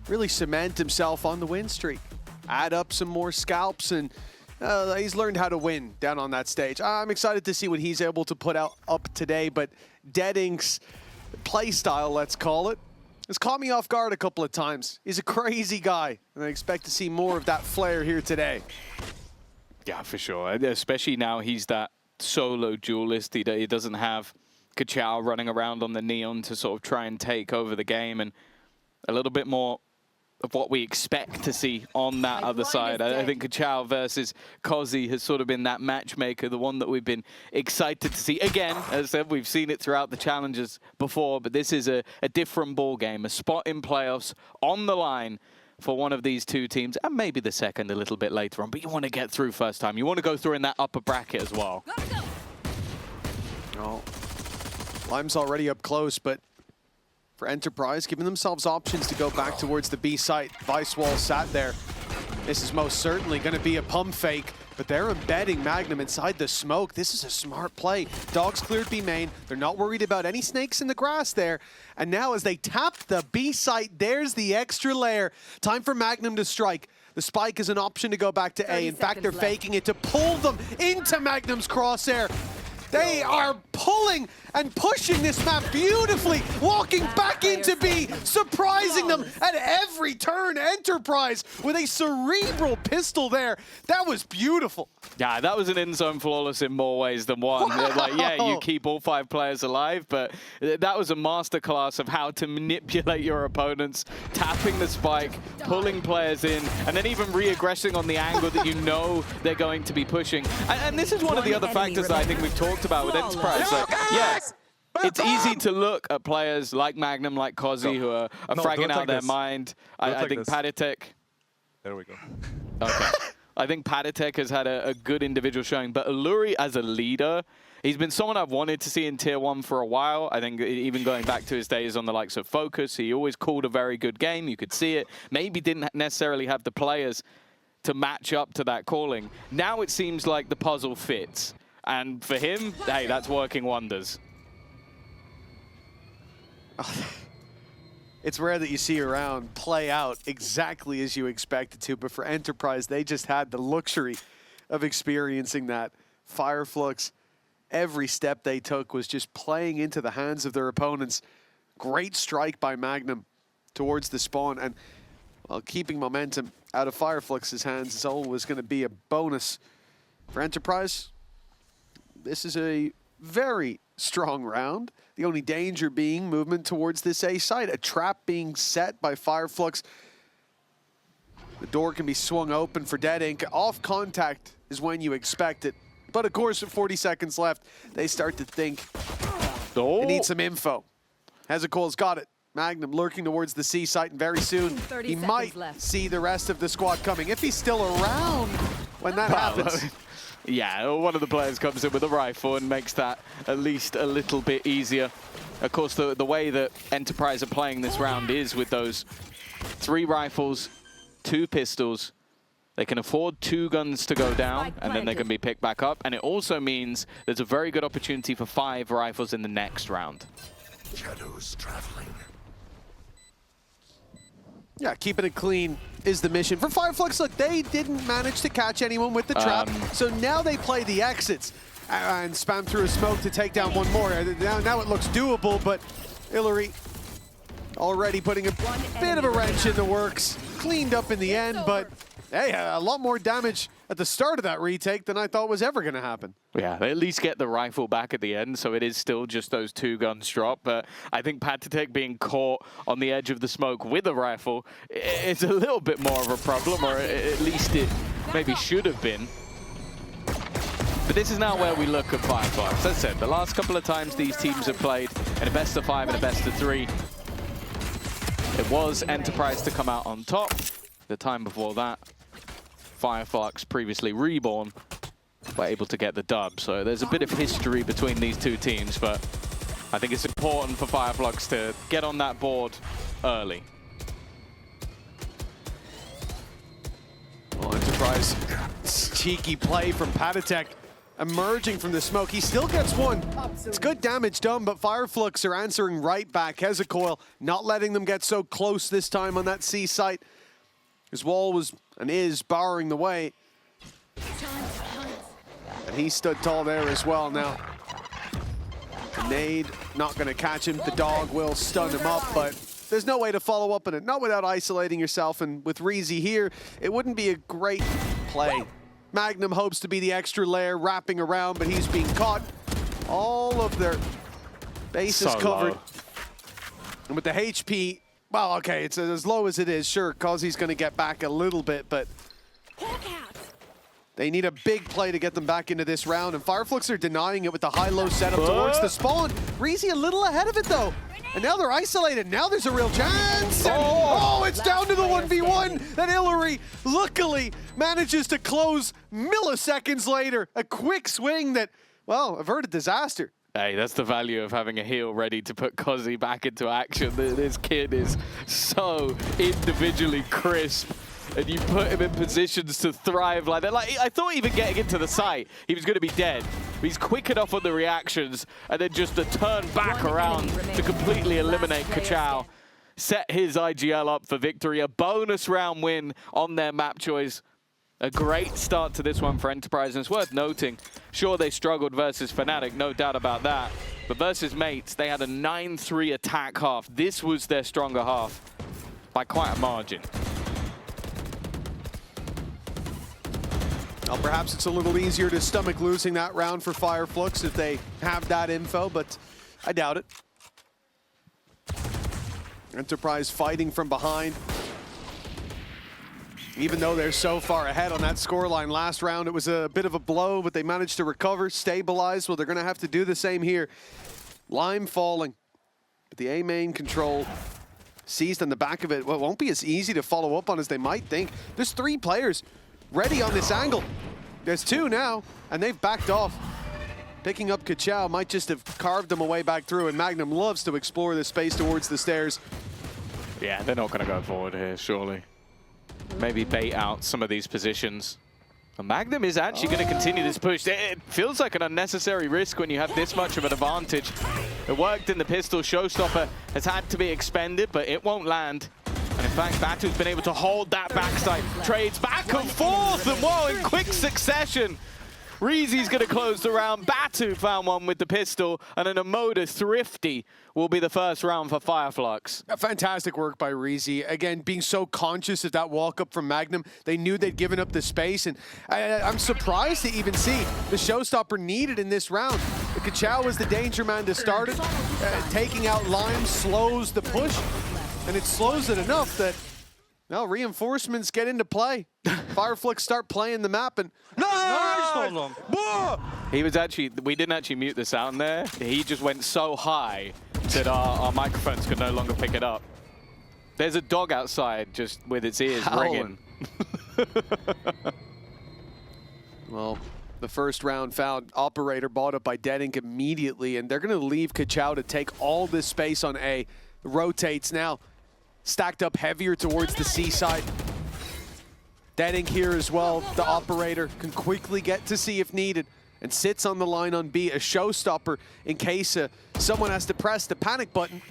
really cement himself on the win streak. Add up some more scalps, and he's learned how to win down on that stage. I'm excited to see what he's able to put up today, but Deadink's play style, let's call it, has caught me off guard a couple of times. He's a crazy guy, and I expect to see more of that flair here today. Yeah, for sure. Especially now he's that solo duelist. He doesn't have Kachao running around on the Neon to sort of try and take over the game, and a little bit more of what we expect to see on that other side. I think Kachao versus Kozi has sort of been that matchmaker, the one that we've been excited to see. Again, as I said, we've seen it throughout the challenges before, but this is a different ball game, a spot in playoffs on the line for one of these two teams, and maybe the second a little bit later on, but you want to get through first time. You want to go through in that upper bracket as well. Oh, Lime's already up close, but for Enterprise, giving themselves options to go back towards the B site. Vice Wall sat there. This is most certainly going to be a pump fake, but they're embedding Magnum inside the smoke. This is a smart play. Dogs cleared B main. They're not worried about any snakes in the grass there. And now as they tap the B site, there's the extra layer. Time for Magnum to strike. The spike is an option to go back to A. In fact, they're faking it to pull them into Magnum's crosshair. They are pulling and pushing this map beautifully, walking back into B, surprising them at every turn. Enterprise with a cerebral pistol there. That was beautiful. Yeah, that was an in-zone flawless in more ways than one. Wow. Like, yeah, you keep all 5 players alive, but that was a masterclass of how to manipulate your opponents, tapping the spike, pulling players in, and then even re-aggressing on the angle that you know they're going to be pushing. And this is one of the other factors that I think we've talked about with Enterprise. Like, yeah, it's easy to look at players like Magnum, like Kozi, who are fragging out their mind. I think Paditek. There we go. Okay. I think Paditek has had a good individual showing, but Alluri as a leader, he's been someone I've wanted to see in Tier 1 for a while. I think even going back to his days on the likes of Focus, he always called a very good game. You could see it. Maybe didn't necessarily have the players to match up to that calling. Now it seems like the puzzle fits. And for him, hey, that's working wonders. It's rare that you see a round play out exactly as you expect it to, but for Enterprise, they just had the luxury of experiencing that. Fireflux, every step they took was just playing into the hands of their opponents. Great strike by Magnum towards the spawn, and well, keeping momentum out of Fireflux's hands is always going to be a bonus. For Enterprise, this is a very strong round. The only danger being movement towards this A site. A trap being set by Fireflux. The door can be swung open for Deadink. Off contact is when you expect it. But of course, with 40 seconds left, they start to think they need some info. Hezekiah's got it. Magnum lurking towards the C site, and very soon he might see the rest of the squad coming. If he's still around when that happens. Yeah, one of the players comes in with a rifle and makes that at least a little bit easier. Of course, the way that Enterprise are playing this round is with those 3 rifles, 2 pistols. They can afford 2 guns to go down, and then they can be picked back up. And it also means there's a very good opportunity for 5 rifles in the next round. Shadows traveling. Yeah, keeping it clean is the mission. For Fireflux, look, they didn't manage to catch anyone with the trap, so now they play the exits and spam through a smoke to take down one more. Now it looks doable, but Hillary already putting a bit of a wrench in the works. Cleaned up in the end, but hey, a lot more damage at the start of that retake than I thought was ever going to happen. Yeah, they at least get the rifle back at the end, so it is still just those 2 guns drop. But I think Paditek being caught on the edge of the smoke with a rifle is a little bit more of a problem, or at least it maybe should have been. But this is now where we look at Fireflux. As I said, the last couple of times these teams have played in a best of 5 and a best of 3, it was Enterprise to come out on top. The time before that, Fireflux, previously Reborn, were able to get the dub. So there's a bit of history between these two teams, but I think it's important for Fireflux to get on that board early. Well, Enterprise, cheeky play from Paditek. emerging from the smoke. He still gets one. It's good damage done, but Fireflux are answering right back. Hezecoil not letting them get so close this time on that C site. His wall was and is barring the way. And he stood tall there as well now. Nade not going to catch him. The dog will stun him up, but there's no way to follow up on it. Not without isolating yourself. And with Reezy here, it wouldn't be a great play. Magnum hopes to be the extra layer wrapping around, but he's being caught. All of their bases So covered. low. And with the HP, well, okay, it's as low as it is, sure, cause he's going to get back a little bit, but they need a big play to get them back into this round, and Fireflux are denying it with the high-low setup towards the spawn. Reezy a little ahead of it, though. And now they're isolated. Now there's a real chance. Oh, it's down to the 1v1. And Hillary, luckily, manages to close milliseconds later. A quick swing that, well, averted disaster. Hey, that's the value of having a heel ready to put Kozzy back into action. This kid is so individually crisp, and you put him in positions to thrive like that. Like, I thought even getting into the site, he was going to be dead. He's quick enough on the reactions, and then just the turn back around to completely eliminate Kachao. Set his IGL up for victory. A bonus round win on their map choice. A great start to this one for Enterprise, and it's worth noting, sure, they struggled versus Fnatic, no doubt about that, but versus Mates, they had a 9-3 attack half. This was their stronger half by quite a margin. Well, perhaps it's a little easier to stomach losing that round for Fireflux if they have that info, but I doubt it. Enterprise fighting from behind. Even though they're so far ahead on that scoreline last round, it was a bit of a blow, but they managed to recover, stabilize. Well, they're going to have to do the same here. Lime falling, but the A main control seized on the back of it. Well, it won't be as easy to follow up on as they might think. There's 3 players ready on this angle. There's 2 now, and they've backed off. Picking up Kachao might just have carved them away back through, and Magnum loves to explore the space towards the stairs. Yeah, they're not going to go forward here, surely. Maybe bait out some of these positions. And Magnum is actually going to continue this push. It feels like an unnecessary risk when you have this much of an advantage. It worked in the pistol. Showstopper has had to be expended, but it won't land. And in fact, Batu's been able to hold that backside. Trades back and forth, and whoa, in quick succession. Reezy's going to close the round. Batu found one with the pistol, and an Emoda Thrifty will be the first round for Fireflux. Fantastic work by Reezy. Again, being so conscious of that walk-up from Magnum. They knew they'd given up the space, and I'm surprised to even see the showstopper needed in this round. Kachao was the danger man to start it. Taking out Lime slows the push, and it slows it enough that, well, reinforcements get into play. Fireflux start playing the map, and He was actually, we didn't actually mute the sound there. He just went so high that our microphones could no longer pick it up. There's a dog outside just with its ears ringing. Well, the first round found Operator bought up by Dead Ink immediately, and they're going to leave Kachao to take all this space on A. Rotates now, stacked up heavier towards the C side. Dead Ink here as well. The Operator can quickly get to C if needed, and sits on the line on B, a showstopper in case someone has to press the panic button.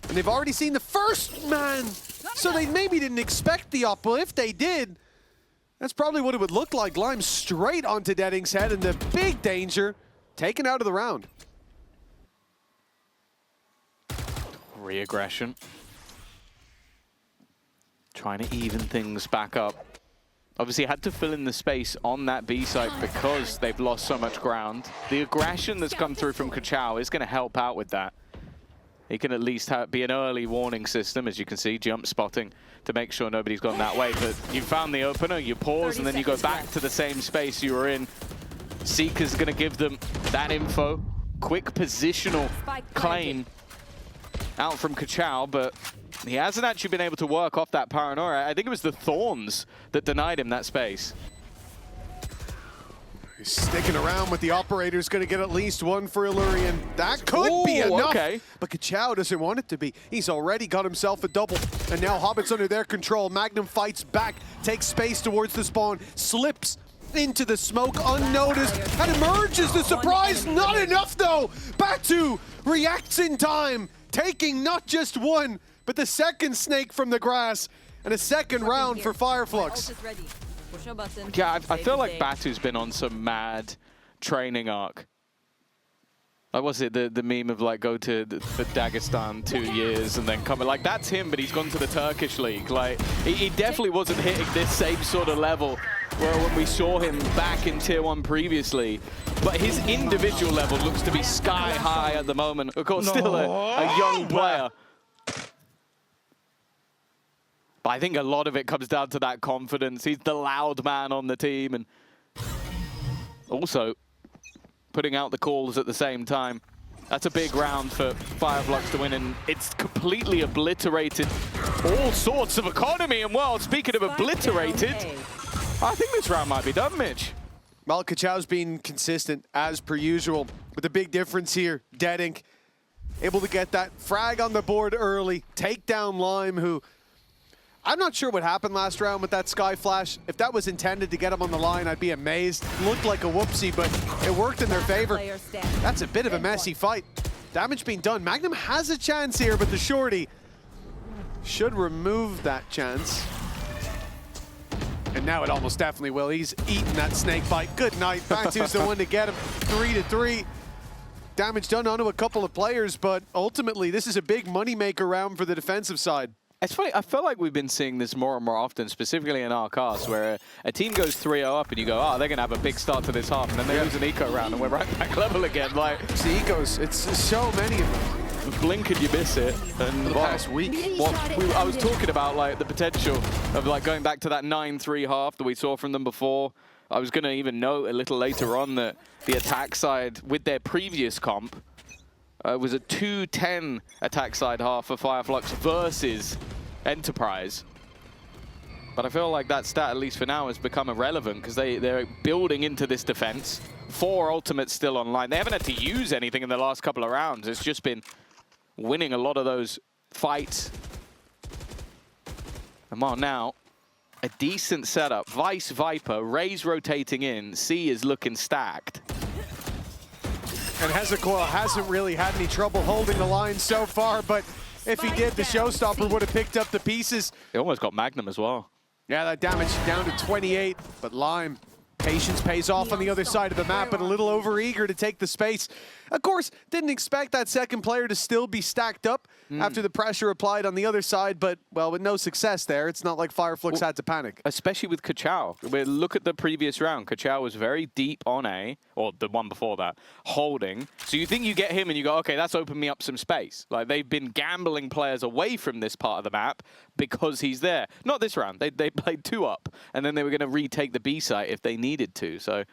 And they've already seen the first man, so they maybe didn't expect the op. Well, if they did, that's probably what it would look like. Lime straight onto Dead Ink's head, and the big danger taken out of the round. Re-aggression. Trying to even things back up. Obviously had to fill in the space on that B site because they've lost so much ground. The aggression that's come through from Kachao is going to help out with that. He can at least be an early warning system, as you can see, jump spotting to make sure nobody's gone that way. But you found the opener, you pause, and then you go back to the same space you were in. Seeker's going to give them that info. Quick positional claim out from Kachao, but he hasn't actually been able to work off that paranoia. I think it was the Thorns that denied him that space. He's sticking around with the Operator's going to get at least one for Illurian. That could be enough, okay. But Kachao doesn't want it to be. He's already got himself a double, and now Hobbit's under their control. Magnum fights back, takes space towards the spawn, slips into the smoke unnoticed and emerges the surprise. Not enough though. Batu reacts in time, taking not just one, but the second snake from the grass and a second round for Fireflux. Yeah, I feel like Batu's been on some mad training arc. Like, was it the meme of like go to the Dagestan 2 years and then come? Like, that's him, but he's gone to the Turkish league. Like, he definitely wasn't hitting this same sort of level where when we saw him back in Tier 1 previously. But his individual level looks to be sky high at the moment. Of course, still a young player. But I think a lot of it comes down to that confidence. He's the loud man on the team, and also putting out the calls at the same time. That's a big round for Fireflux to win, and it's completely obliterated all sorts of economy. And well, speaking of obliterated, I think this round might be done, Mitch. Well, Kachau's been consistent as per usual, with the big difference here, Dead Ink able to get that frag on the board early, take down Lime, who I'm not sure what happened last round with that Sky Flash. If that was intended to get him on the line, I'd be amazed. Looked like a whoopsie, but it worked in their favor. That's a bit of a messy fight. Damage being done. Magnum has a chance here, but the shorty should remove that chance. And now it almost definitely will. He's eating that snake bite. Good night. Batu's the one to get him. 3-3. Damage done onto a couple of players, but ultimately this is a big moneymaker round for the defensive side. It's funny, I feel like we've been seeing this more and more often, specifically in our cast, where a team goes 3-0 up and you go, oh, they're going to have a big start to this half, and then they lose an eco round and we're right back level again. Like, it's the ecos, it's so many of them. Blink and you miss it. And the past week. I was talking about like the potential of like going back to that 9-3 half that we saw from them before. I was going to even note a little later on that the attack side with their previous comp, was a 2-10 attack side half for Fireflux versus Enterprise. But I feel like that stat, at least for now, has become irrelevant because they're building into this defense. 4 ultimates still online. They haven't had to use anything in the last couple of rounds. It's just been winning a lot of those fights. And well, now, a decent setup. Vice Viper, Raze rotating in, C is looking stacked. And Hezekiah hasn't really had any trouble holding the line so far, but if he did, the Showstopper would have picked up the pieces. He almost got Magnum as well. Yeah, that damage down to 28, but Lime, patience pays off on the other side of the map, but a little overeager to take the space. Of course, didn't expect that second player to still be stacked up after the pressure applied on the other side, but, well, with no success there, it's not like Fireflux had to panic. Especially with Kachau. Look at the previous round. Kachau was very deep on A, or the one before that, holding. So you think you get him and you go, okay, that's opened me up some space. Like, they've been gambling players away from this part of the map because he's there. Not this round. They played 2 up, and then they were going to retake the B site if they needed to. So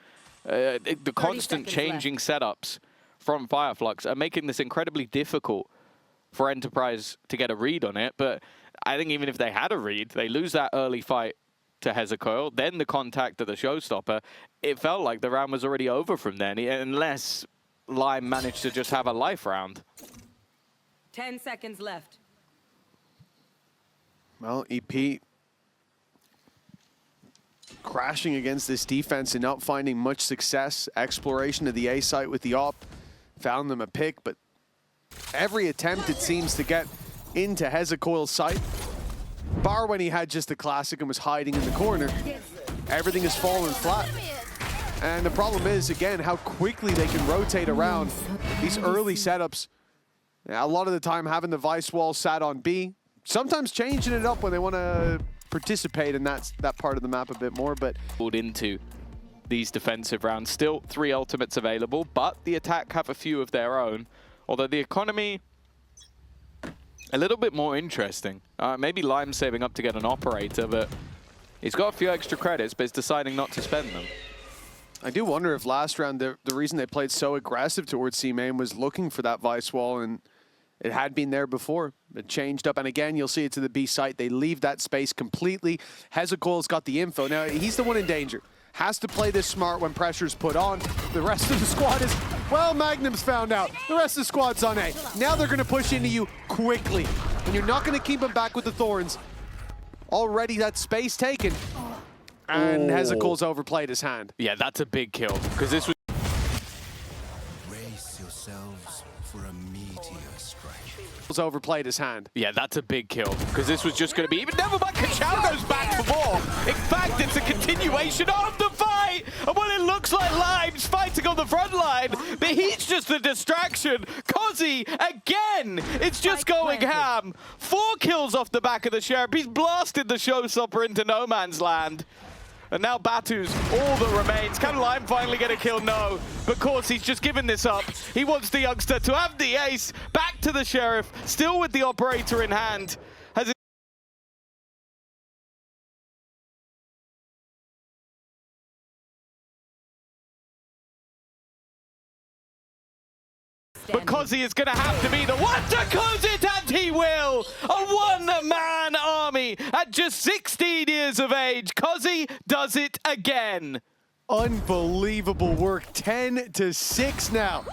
the constant changing setups from Fireflux are making this incredibly difficult for Enterprise to get a read on it. But I think even if they had a read, they lose that early fight to Hezekiah, then the contact to the Showstopper. It felt like the round was already over from then, unless Lime managed to just have a life round. 10 seconds left. Well, EP crashing against this defense and not finding much success. Exploration of the A site with the op found them a pick, but every attempt it seems to get into Hezekiah's sight, bar when he had just the classic and was hiding in the corner, everything has fallen flat. And the problem is, again, how quickly they can rotate around these early setups. A lot of the time having the Vice wall sat on B, sometimes changing it up when they want to participate in that part of the map a bit more, but pulled into these defensive rounds. Still 3 ultimates available, but the attack have a few of their own. Although the economy, a little bit more interesting. Maybe Lime saving up to get an operator, but he's got a few extra credits, but he's deciding not to spend them. I do wonder if last round, the reason they played so aggressive towards C-Main was looking for that Vice wall, and it had been there before. It changed up, and again, you'll see it to the B site. They leave that space completely. Hezekiah's got the info. Now, he's the one in danger. Has to play this smart when pressure's put on. The rest of the squad is, well, Magnum's found out. The rest of the squad's on A. Now they're going to push into you quickly, and you're not going to keep them back with the Thorns. Already that space taken. And Hezekiah's overplayed his hand. Yeah, that's a big kill, because this was... Brace yourselves for a meteor strike. Overplayed his hand. Yeah, that's a big kill, because this was just going to be... Even never mind, Kachao goes back for more. In fact, it's a continuation of the fight. And what it looks like, Limes fighting on the front line, but he's just a distraction. Kozzy, again, it's just going ham. 4 kills off the back of the Sheriff. He's blasted the showstopper into no man's land. And now Batu's all that remains. Can Lime finally get a kill? No. But of course, he's just given this up. He wants the youngster to have the ace. Back to the Sheriff, still with the operator in hand. Has it But Kozzy is going to have to be the one to close it, and he will! A one-man army at just 16 years of age. Kozzy does it again. Unbelievable work. 10-6 now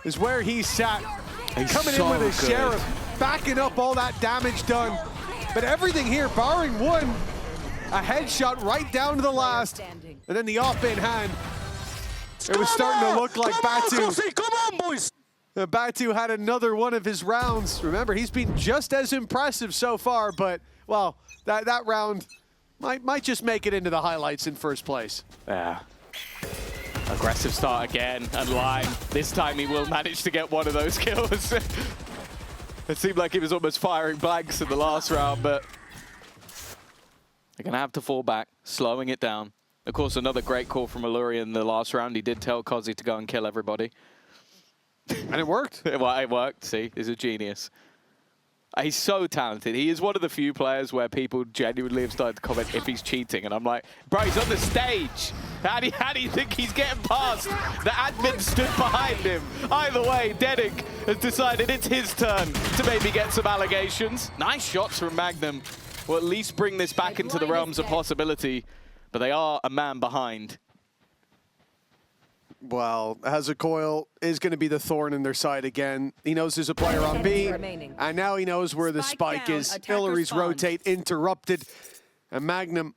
is where he sat. Coming in with his Sheriff, backing up all that damage done. But everything here, barring one, a headshot right down to the last, and then the op in hand. It was starting to look like Batu. Come on, boys! Batu had another one of his rounds. Remember, he's been just as impressive so far, but, well, that round might just make it into the highlights in first place. Yeah. Aggressive start again, and Lime. This time he will manage to get one of those kills. It seemed like he was almost firing blanks in the last round, but they're going to have to fall back, slowing it down. Of course, another great call from Alluri in the last round. He did tell Kozzy to go and kill everybody. And it worked. Well, it worked. See, he's a genius. He's so talented. He is one of the few players where people genuinely have started to comment if he's cheating. And I'm like, bro, he's on the stage. How do you think he's getting past? The admin stood behind him. Either way, Dedic has decided it's his turn to maybe get some allegations. Nice shots from Magnum. Will at least bring this back into the realms of possibility. But they are a man behind. Well, Hezekiah is going to be the thorn in their side again. He knows there's a player on B, and now he knows where the spike is. Hillary's rotate interrupted, and Magnum,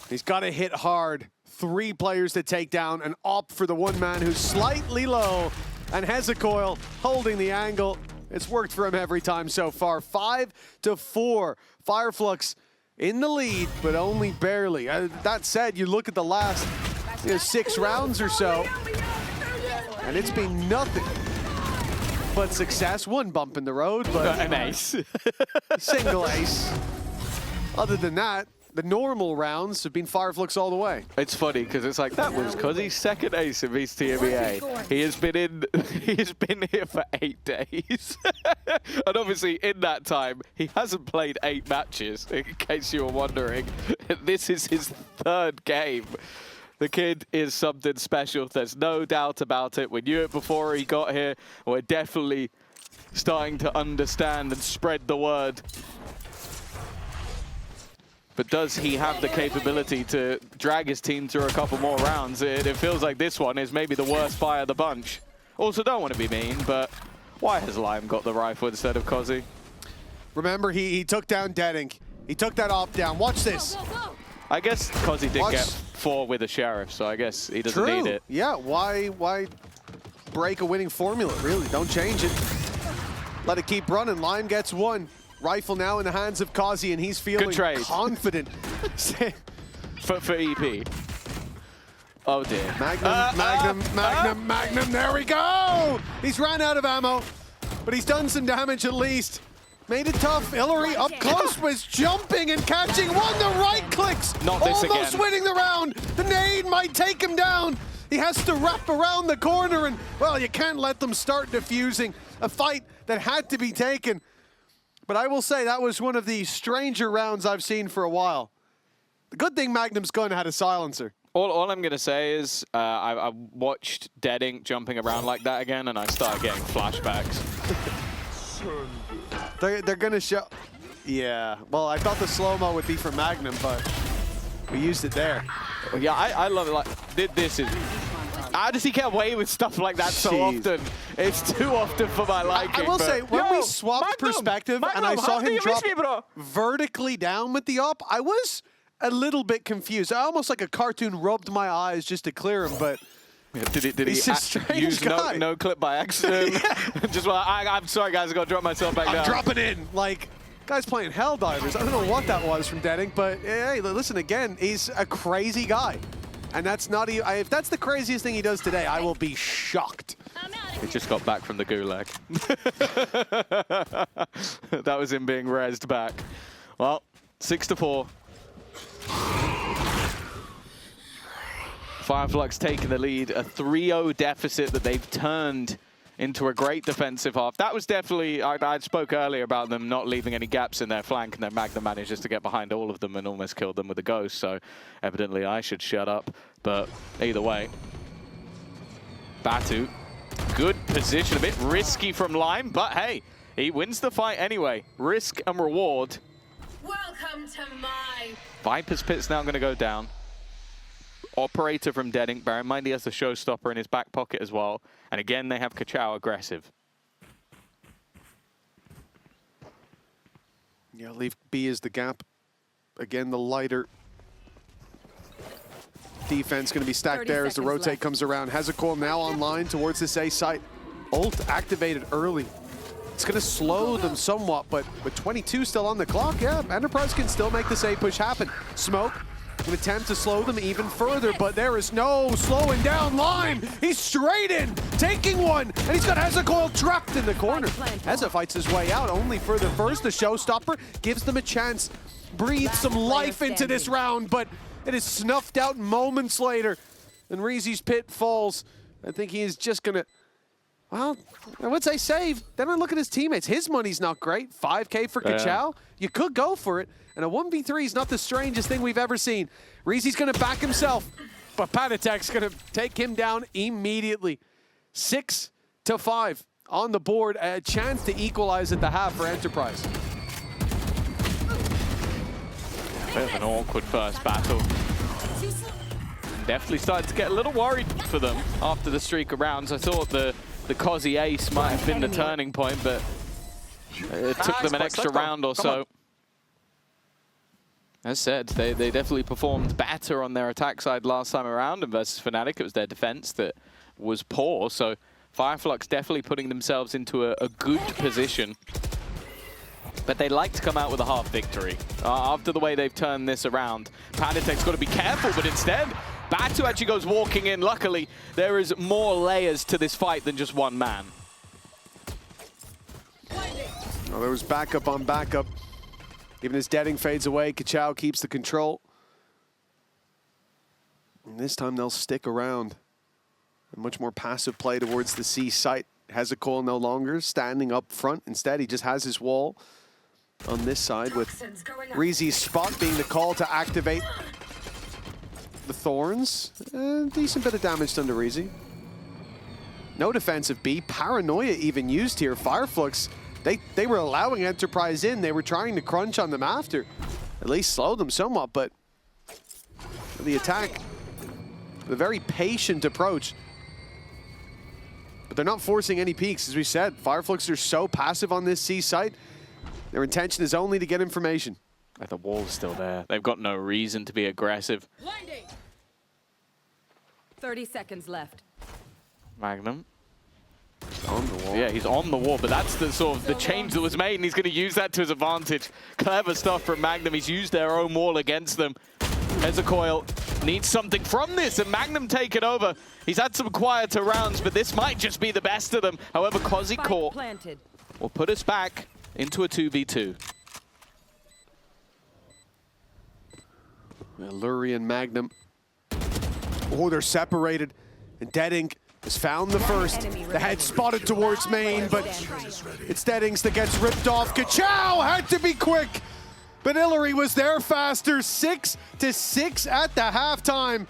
he's got to hit hard. 3 players to take down, and op for the one man who's slightly low, and Hezekiah holding the angle. It's worked for him every time so far. 5-4, Fireflux in the lead, but only barely. That said, you look at the last 6 rounds or so, and it's been nothing but success. 1 bump in the road, but an ace. Single ace. Other than that, the normal rounds have been Fireflux all the way. It's funny because it's like that was Kozzy's 2nd ace in VCT EMEA. He has been here for 8 days, and obviously in that time he hasn't played 8 matches. In case you were wondering, this is his 3rd game. The kid is something special. There's no doubt about it. We knew it before he got here. We're definitely starting to understand and spread the word. But does he have the capability to drag his team through a couple more rounds? It feels like this one is maybe the worst buy of the bunch. Also, don't want to be mean, but why has Lime got the rifle instead of Kozzy? Remember, he took down Dedink. He took that op down. Watch this. I guess Kozzy did get 4 with a Sheriff, so I guess he doesn't need it. Yeah, why break a winning formula, really? Don't change it. Let it keep running. Lime gets 1. Rifle now in the hands of Kozzy, and he's feeling confident. for EP. Oh dear. Magnum, there we go! He's ran out of ammo, but he's done some damage at least. Made it tough. Hillary up close was jumping and catching one. The right clicks. Not this again. Almost winning the round. The nade might take him down. He has to wrap around the corner, and, well, you can't let them start defusing a fight that had to be taken. But I will say that was one of the stranger rounds I've seen for a while. The good thing Magnum's gun had a silencer. All I'm going to say is I watched Dedink jumping around like that again, and I started getting flashbacks. They're going to show... Yeah, well, I thought the slow-mo would be from Magnum, but we used it there. Yeah, I love it. Like, this is... How does he get away with stuff like that so often? It's too often for my liking. I will say, when we swapped perspective and I saw him drop vertically down with the op, I was a little bit confused. Almost like a cartoon rubbed my eyes just to clear him, but Yeah, did he's he a strange use guy. no clip by accident? Just well, I'm sorry guys, I got to drop myself back down. I'm dropping in. Like, guy's playing Helldivers. I don't know what that was from Deadink, but hey, listen again, he's a crazy guy. And that's not, if that's the craziest thing he does today, I will be shocked. He just got back from the gulag. That was him being rezzed back. Well, 6-4. Fireflux taking the lead, a 3-0 deficit that they've turned into a great defensive half. That was definitely, I spoke earlier about them not leaving any gaps in their flank, and then Magnum manages to get behind all of them and almost killed them with a ghost, so evidently I should shut up. But either way, Batu, good position, a bit risky from Lime, but hey, he wins the fight anyway. Risk and reward. Welcome to my... Viper's Pit's now going to go down. Operator from Deadink, bear in mind he has the showstopper in his back pocket as well. And again, they have Kachao aggressive. Yeah, leave B as the gap. Again, the lighter defense going to be stacked there as the rotate left. comes around. Hezekol now online towards this A site. Ult activated early. It's going to slow them somewhat, but with 22 still on the clock, yeah, Enterprise can still make this A push happen. Smoke, an attempt to slow them even further, but there is no slowing down Lime. He's straight in, taking one, and he's got Hezekol trapped in the corner. Heza fights his way out, only for the first. The showstopper gives them a chance, breathe some life into this round, but it is snuffed out moments later. And Reezy's pit falls. I think he is just gonna, well, I would say save. Then I look at his teammates. His money's not great. 5K for Kachao. You could go for it. And a 1v3 is not the strangest thing we've ever seen. Reezy's gonna back himself, but Patatek's gonna take him down immediately. 6-5 on the board. A chance to equalize at the half for Enterprise. Bit of an awkward first battle. Definitely started to get a little worried for them after the streak of rounds. I thought the Cozzy ace might have been the turning point, but it took them an extra round or so. As said, they definitely performed better on their attack side last time around, and versus Fnatic, it was their defense that was poor. So Fireflux definitely putting themselves into a good position. But they like to come out with a half victory. After the way they've turned this around, Patatek's got to be careful, but instead, Batu actually goes walking in. Luckily, there is more layers to this fight than just one man. Well, there was backup on backup. Even as Deadink fades away, Kachao keeps the control. And this time they'll stick around. A much more passive play towards the C site. Hezekol no longer standing up front. Instead, he just has his wall on this side with Reezy's spot being the call to activate the Thorns. Decent bit of damage done to Reezy. No defensive B. Paranoia even used here. Fireflux, they were allowing Enterprise in. They were trying to crunch on them after. At least slow them somewhat, but the attack, the very patient approach. But they're not forcing any peaks, as we said. Fireflux are so passive on this C site. Their intention is only to get information. But the wall's still there. They've got no reason to be aggressive. 30 seconds left. Magnum. On the wall. Yeah, he's on the wall, but that's the sort of the change that was made, and he's going to use that to his advantage. Clever stuff from Magnum. He's used their own wall against them. Hezekol needs something from this, and Magnum take it over. He's had some quieter rounds, but this might just be the best of them. However, Cozzy caught will put us back into a 2v2. Luri and Magnum. Oh, they're separated. And Deadink has found the first. The head spotted towards main, but it's Deadink's that gets ripped off. Kachao had to be quick, but Illury was there faster. 6-6 at the halftime.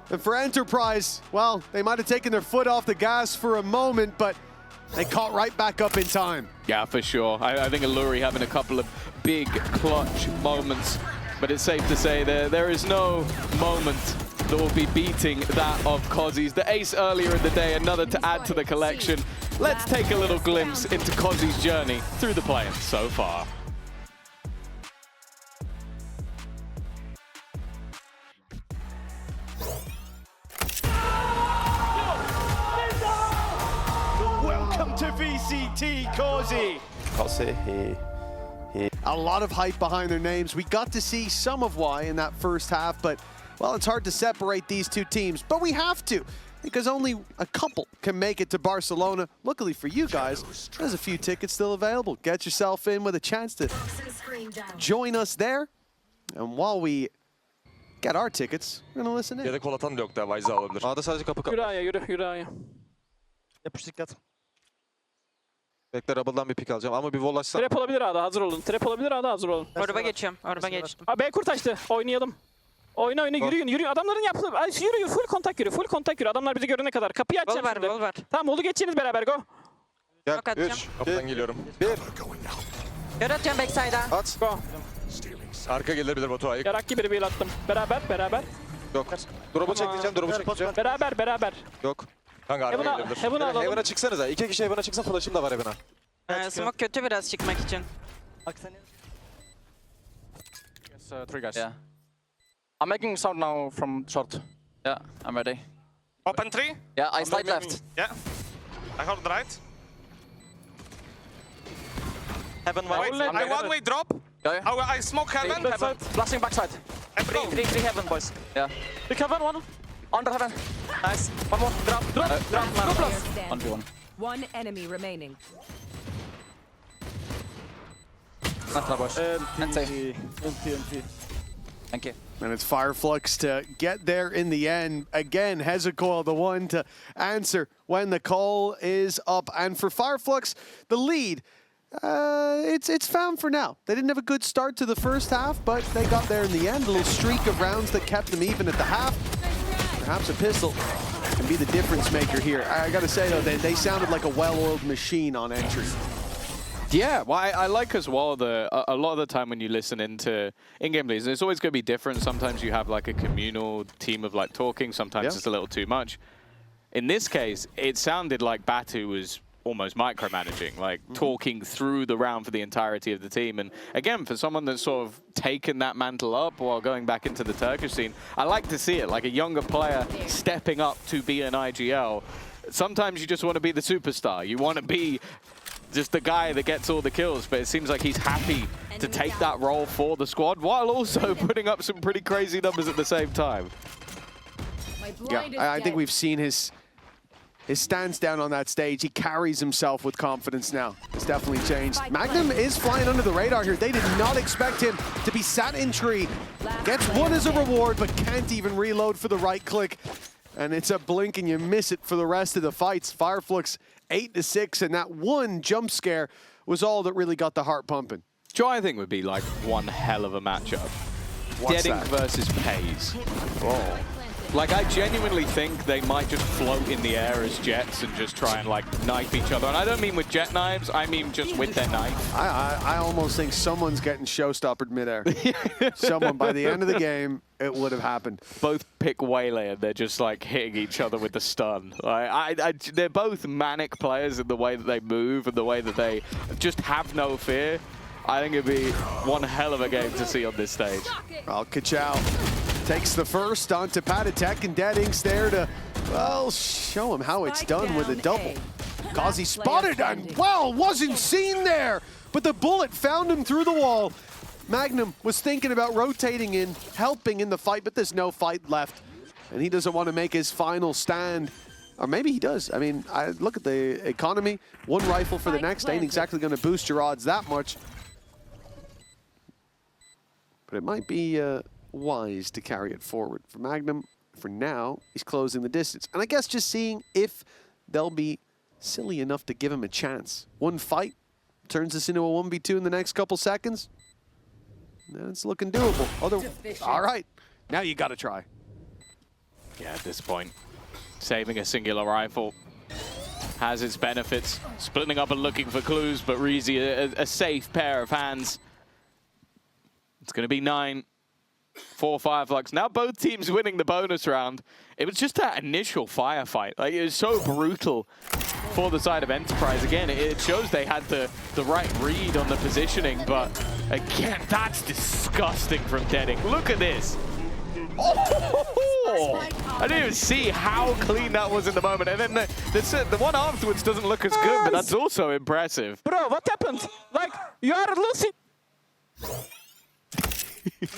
And for Enterprise, well, they might have taken their foot off the gas for a moment, but they caught right back up in time. Yeah, for sure. I think Alluri having a couple of big clutch moments, but it's safe to say there is no moment that will be beating that of Cozzy's. The ace earlier in the day, another to add to the collection. Let's take a little glimpse into Cozzy's journey through the play so far. VCT Causey. A lot of hype behind their names. We got to see some of why in that first half, but, well, it's hard to separate these two teams. But we have to, because only a couple can make it to Barcelona. Luckily for you guys, there's a few tickets still available. Get yourself in with a chance to join us there. And while we get our tickets, we're going to listen in. Yedek kol atan da yok daha. Wise'ı alabilir. A'da sadece kapı kapı. Yürü A'ya, yürü A'ya. Yapış dikkat. Bekle Rubble'dan bir pick alacağım ama bir wall açsam. Trap olabilir A'da, hazır olun. Trap olabilir A'da, hazır olun. Orba geçiyorum. Orba geçtim. B kurtaştı. Oynayalım. Oyna yürüyün. Adamların yaptığı... Ay, yürü, full kontak yürü. Adamlar bizi görene kadar. Kapıyı açacağım Bol var, şimdi. bol var. Tamam, oldu, geçeceğiniz beraber, go. Gel. Yok atacağım. 3, Kapıdan geliyorum. 1. Gör atacağım backside'a. At. Go. Arka gelebilir Batu ayık. Yarak gibi bir build attım. Beraber. Yok. Drop'u çekeceğim, drop'u çekeceğim. Beraber. Yok. Kanka arka gelebilir. Heaven'a alalım. Heaven'a çıksanıza. 2 kişi Heaven'a çıksa flash'ım da var Heaven'a. Smoke kötü biraz çıkmak için. Yes, 3 guys. Yeah. I'm making sound now from short. Yeah, I'm ready. Open 3. Yeah, I slide left. Yeah. I hold right. Heaven Wait, one. I one way drop. Go. Oh, I smoke heaven. Flashing backside. And go. 3 heaven, boys. Yeah. Big heaven, one. Under heaven. Nice. One more. Drop. Player standing. 1v1. One enemy remaining. Nice, boys. NT. Thank you. And it's Fireflux to get there in the end. Again, Hezekiah, the one to answer when the call is up. And for Fireflux, the lead, it's found for now. They didn't have a good start to the first half, but they got there in the end. A little streak of rounds that kept them even at the half. Perhaps a pistol can be the difference maker here. I got to say, though, they sounded like a well-oiled machine on entry. Yeah, well, I like as well a lot of the time when you listen into in-game leads, it's always going to be different. Sometimes you have like a communal team of like talking. Sometimes it's a little too much. In this case, it sounded like Batu was almost micromanaging, like talking through the round for the entirety of the team. And again, for someone that's sort of taken that mantle up while going back into the Turkish scene, I like to see it, like a younger player stepping up to be an IGL. Sometimes you just want to be the superstar. You want to be just the guy that gets all the kills, but it seems like he's happy to take that role for the squad while also putting up some pretty crazy numbers at the same time. Yeah, I think we've seen his stance down on that stage. He carries himself with confidence now. It's definitely changed. Magnum is flying under the radar here. They did not expect him to be sat in tree. Gets one as a reward, but can't even reload for the right click. And it's a blink and you miss it for the rest of the fights. Fireflux 8-6, and that one jump scare was all that really got the heart pumping. Joe, I think would be like one hell of a matchup. What's Deading that? versus Pays. Like, I genuinely think they might just float in the air as jets and just try and, like, knife each other. And I don't mean with jet knives, I mean just with their knife. I almost think someone's getting showstoppered midair. Someone, by the end of the game, it would have happened. Both pick Waylay and they're just, like, hitting each other with the stun. They're both manic players in the way that they move and the way that they just have no fear. I think it'd be one hell of a game to see on this stage. Well, Kachau takes the first onto Patatek, and Dead Ink's there to, well, show him how it's done with a double. Kazi spotted and, well, wasn't seen there, but the bullet found him through the wall. Magnum was thinking about rotating in, helping in the fight, but there's no fight left, and he doesn't want to make his final stand. Or maybe he does. I mean, look at the economy. One rifle for the next ain't exactly going to boost your odds that much. But it might be wise to carry it forward. For Magnum, for now, he's closing the distance. And I guess just seeing if they'll be silly enough to give him a chance. One fight turns this into a 1v2 in the next couple seconds. It's looking doable. All right, now you got to try. Yeah, at this point, saving a singular rifle has its benefits. Splitting up and looking for clues, but Reezy, a safe pair of hands. It's going to be 9 for Fireflux. Now both teams winning the bonus round. It was just that initial firefight. Like, it was so brutal for the side of Enterprise. Again, it shows they had the right read on the positioning, but again, that's disgusting from Deading. Look at this. Oh! I didn't even see how clean that was in the moment. And then The one afterwards doesn't look as good, but that's also impressive. Bro, what happened? Like, you are losing.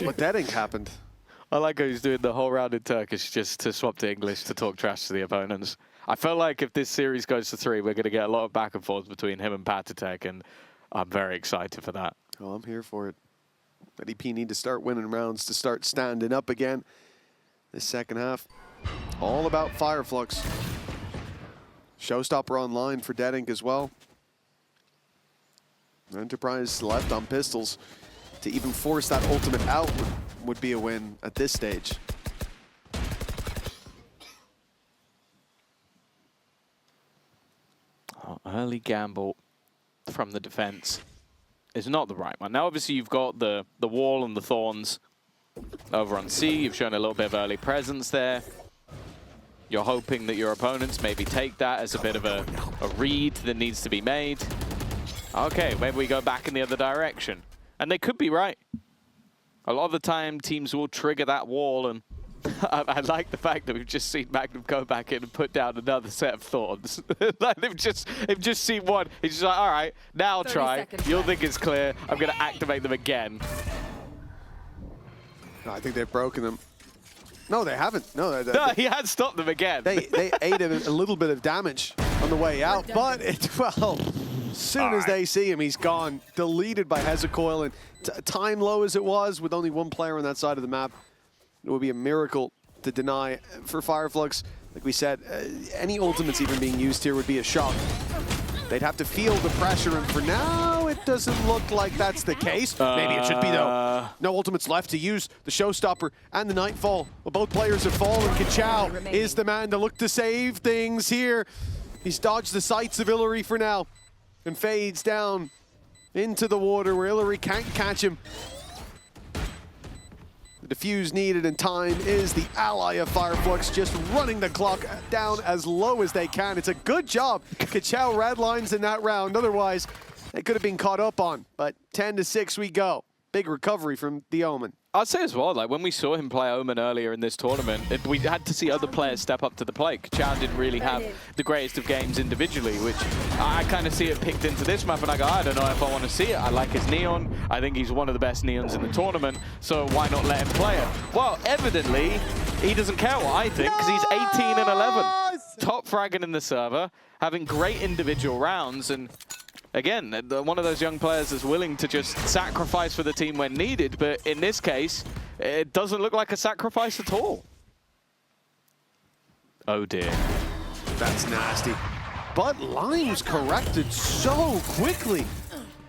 What that ain't happened. I like how he's doing the whole round in Turkish just to swap to English to talk trash to the opponents. I feel like if this series goes to 3, we're going to get a lot of back and forth between him and Patatek, and I'm very excited for that. Oh, I'm here for it. EDP need to start winning rounds to start standing up again. This second half, all about Fireflux. Showstopper online for Deadink as well. Enterprise left on pistols. To even force that ultimate out would be a win at this stage. Oh, early gamble from the defense is not the right one. Now, obviously, you've got the wall and the thorns over on C. You've shown a little bit of early presence there. You're hoping that your opponents maybe take that as a bit of a read that needs to be made. Okay, maybe we go back in the other direction. And they could be right. A lot of the time, teams will trigger that wall, and I like the fact that we've just seen Magnum go back in and put down another set of thorns. Like they've just seen one. He's just like, all right, now I'll try. You'll think it's clear. I'm going to activate them again. No, I think they've broken them. No, they haven't. No, He had stopped them again. They ate a little bit of damage on the way out, but well, as soon as they see him, he's gone. Deleted by Hezecoil, and time low as it was, with only one player on that side of the map, it would be a miracle to deny. For Fireflux, like we said, any ultimates even being used here would be a shock. They'd have to feel the pressure, and for now, it doesn't look like that's the case. Maybe it should be, though. No ultimates left to use the Showstopper and the Nightfall. Well, both players have fallen. Kachao is the man to look to save things here. He's dodged the sights of Hillary for now and fades down into the water where Hillary can't catch him. The defuse needed, and time is the ally of Fireflux, just running the clock down as low as they can. It's a good job. Kachao red lines in that round. Otherwise, they could have been caught up on. But 10-6 we go. Big recovery from the Omen. I'd say as well, like when we saw him play Omen earlier in this tournament, we had to see other players step up to the plate. Kachao didn't really have the greatest of games individually, which I kind of see it picked into this map, and I go, I don't know if I want to see it. I like his Neon. I think he's one of the best Neons in the tournament, so why not let him play it? Well, evidently, he doesn't care what I think, because he's 18 and 11. Top fragging in the server, having great individual rounds, and again, one of those young players that's willing to just sacrifice for the team when needed, but in this case, it doesn't look like a sacrifice at all. Oh dear. That's nasty. But Lime's corrected so quickly.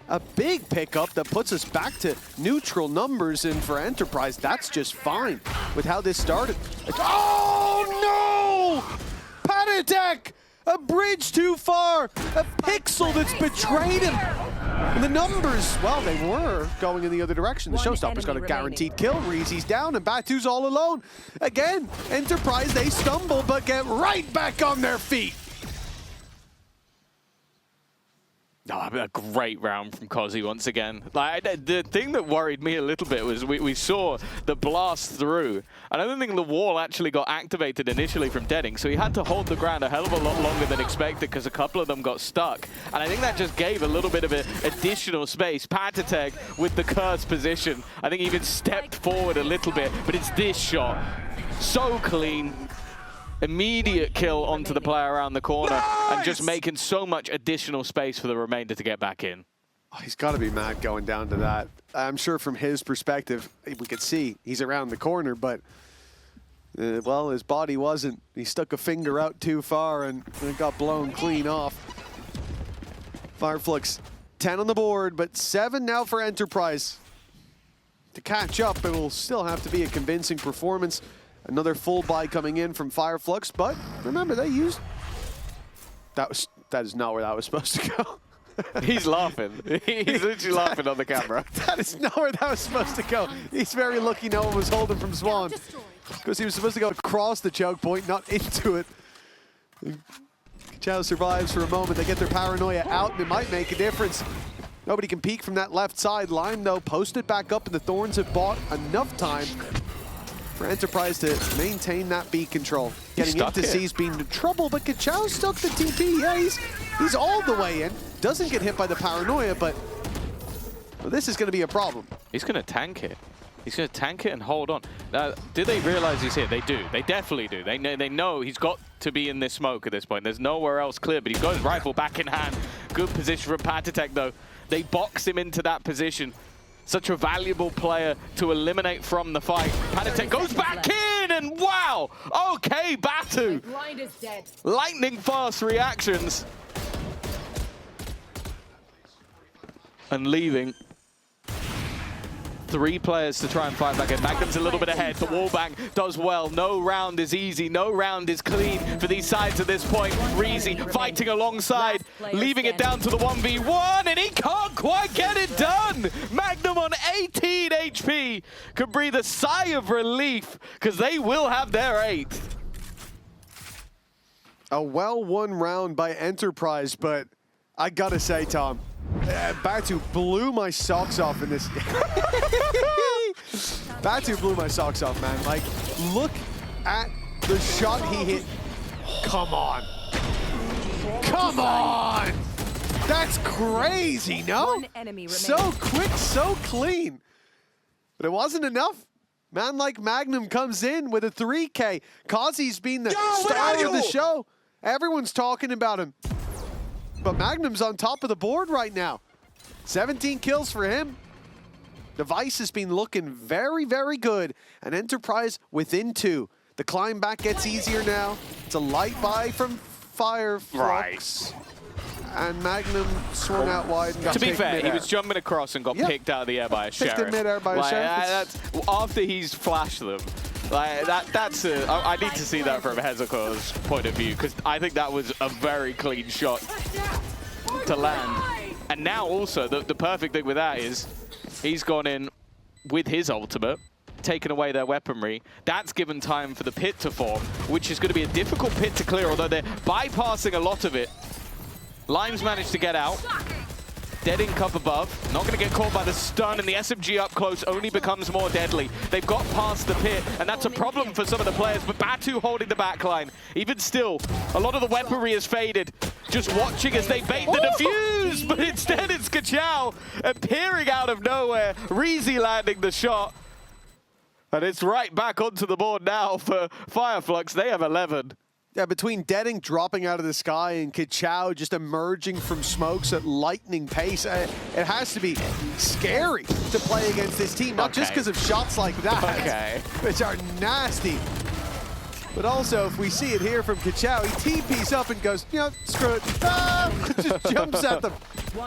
A big pickup that puts us back to neutral numbers, and for Enterprise, that's just fine with how this started. Oh no! Patatek! A bridge too far! A pixel that's betrayed him! And the numbers, well, they were going in the other direction. The Showstopper's got a guaranteed kill. Reezy's down, and Batu's all alone. Again, Enterprise, they stumble, but get right back on their feet. Oh, a great round from Kozzy once again. Like, the thing that worried me a little bit was we saw the blast through. I don't think the wall actually got activated initially from Deadink, so he had to hold the ground a hell of a lot longer than expected because a couple of them got stuck. And I think that just gave a little bit of additional space. Patatek with the cursed position, I think he even stepped forward a little bit, but it's this shot. So clean. Immediate kill onto the player around the corner, and just making so much additional space for the remainder to get back in. Oh, he's got to be mad going down to that. I'm sure from his perspective, we could see he's around the corner, but, well, his body wasn't. He stuck a finger out too far, and it got blown clean off. Fireflux, 10 on the board, but 7 now for Enterprise. To catch up, it will still have to be a convincing performance. Another full buy coming in from Fireflux, but remember, they used... That is not where that was supposed to go. He's laughing. He's literally laughing on the camera. That is not where that was supposed to go. He's very lucky no one was holding from Swan, because he was supposed to go across the choke point, not into it. Kachao survives for a moment. They get their paranoia out, and it might make a difference. Nobody can peek from that left side. Lime, though, posted back up, and the Thorns have bought enough time for Enterprise to maintain that B control. Getting stuck into it. C's been in trouble, but Kachao stuck the TP. Yeah, he's all the way in. Doesn't get hit by the paranoia, but well, this is going to be a problem. He's going to tank it. He's going to tank it and hold on. Now, do they realize he's here? They do. They definitely do. They know he's got to be in this smoke at this point. There's nowhere else clear, but he's got his rifle back in hand. Good position from Patatech, though. They box him into that position. Such a valuable player to eliminate from the fight. Patatech goes back in, and wow! Okay, Batu. Blind is dead. Lightning fast reactions. And leaving 3 players to try and fight back in. Magnum's a little bit ahead. The wallbang does well. No round is easy. No round is clean for these sides at this point. Reezy fighting alongside, leaving it down to the 1v1, and he can't quite get it done. Magnum on 18 HP can breathe a sigh of relief because they will have their 8th. A well-won round by Enterprise, but I gotta say, Tom, Batu blew my socks off in this. Batu blew my socks off, man. Like, look at the shot he hit. Come on. Come on! That's crazy, no? One enemy So remaining. quick, so clean. But it wasn't enough. Man like Magnum comes in with a 3K. Kazi's been the star of the show. Everyone's talking about him. But Magnum's on top of the board right now. 17 kills for him. Device has been looking very, very good. And Enterprise within 2. The climb back gets easier now. It's a light buy from Fireflux. And Magnum swung out wide and got To be picked fair, mid-air. he was jumping across and got Yep. picked out of the air by a Picked in sheriff. mid-air by a sheriff. That's, after he's flashed them. Like I need to see that from Hezekiah's point of view, because I think that was a very clean shot to land. And now also, the perfect thing with that is he's gone in with his ultimate, taken away their weaponry. That's given time for the pit to form, which is going to be a difficult pit to clear, although they're bypassing a lot of it. Limes managed to get out. Dead ink up above. Not going to get caught by the stun, and the SMG up close only becomes more deadly. They've got past the pit, and that's a problem for some of the players, but Batu holding the backline. Even still, a lot of the weaponry is faded. Just watching as they bait the defuse, but instead it's Kachao appearing out of nowhere. Reezy landing the shot. And it's right back onto the board now for Fireflux. They have 11. Yeah, between Deading dropping out of the sky and Kachao just emerging from smokes at lightning pace, it has to be scary to play against this team, not just because of shots like that, which are nasty, but also if we see it here from Kachao, he TPs up and goes, you know, screw it, just jumps at them.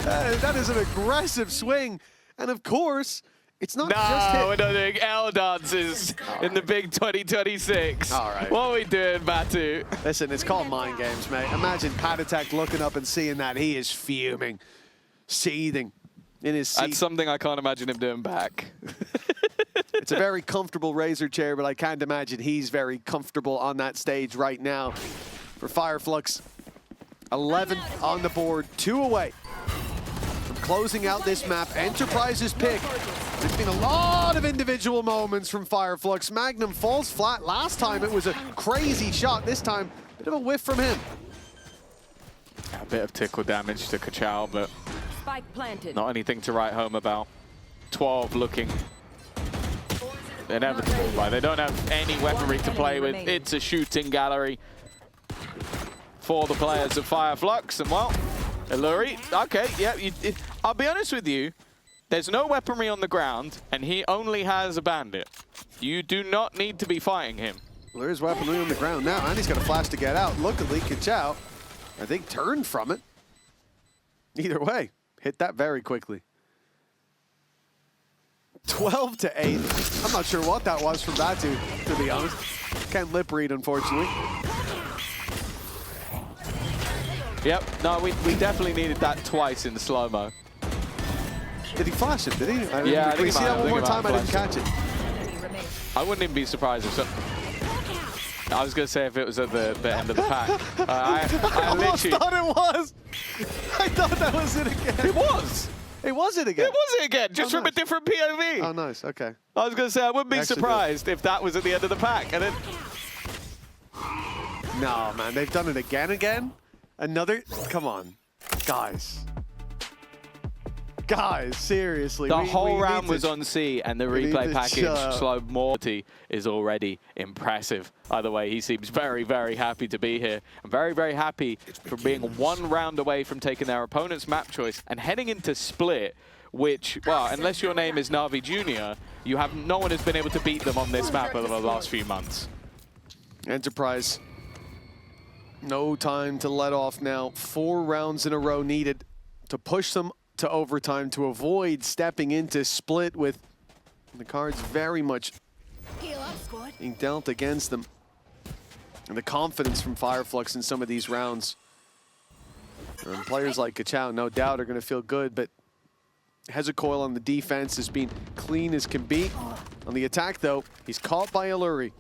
That is an aggressive swing, and of course, it's not just hit. We're not doing L dances in the big 2026. All right. What are we doing, Batu? Listen, it's called mind games, mate. Imagine Patatech looking up and seeing that. He is fuming, seething in his seat. That's something I can't imagine him doing back. It's a very comfortable Razor chair, but I can't imagine he's very comfortable on that stage right now. For Fireflux, 11 on the board, 2 away from closing out this map. Enterprise's pick. There's been a lot of individual moments from Fireflux. Magnum falls flat. Last time it was a crazy shot. This time, a bit of a whiff from him. A bit of tickle damage to Kachao, but Spike planted. not anything to write home about. 12 looking inevitable, right? They don't have any weaponry to play with. It's a shooting gallery for the players of Fireflux, and well, Illuri, okay, yeah, I'll be honest with you, there's no weaponry on the ground, and he only has a bandit. You do not need to be fighting him. Well, there's weaponry on the ground now, and he's got a flash to get out. Luckily, Kachao, I think, turned from it. Either way, hit that very quickly. 12 to 8. I'm not sure what that was from Batu, to be honest. Can't lip read, unfortunately. Yep, no, we definitely needed that twice in the slow-mo. Did he flash it, did he? Yeah, I think we he see might that have. one more I think time, he I didn't might catch it. Enemy remaining. I wouldn't even be surprised if so. I was going to say if it was at the end of the pack. I I almost literally... thought it was. I thought that was it again. It was! Hey, was it again? It was it again, just Oh, from a nice. different POV. Oh, nice. Okay. I was going to say, I wouldn't be Actually, surprised if that was at the end of the pack. And then, No, man. They've done it again. Another. Come on. Guys, seriously. the we whole need round to- was on C, and the we need replay to package chill out. slow morty is already impressive. Either way, he seems very, very happy to be here. And very, very happy for being 1 round away from taking their opponent's map choice and heading into Split, which, well, unless your name is Na'Vi Jr., no one has been able to beat them on this map over the last few months. Enterprise. No time to let off now. 4 rounds in a row needed to push them to overtime to avoid stepping into Split with the cards very much being dealt against them. And the confidence from Fireflux in some of these rounds. And players like Kachao, no doubt, are going to feel good, but Hezecoil on the defense has been clean as can be. On the attack, though, he's caught by Alluri.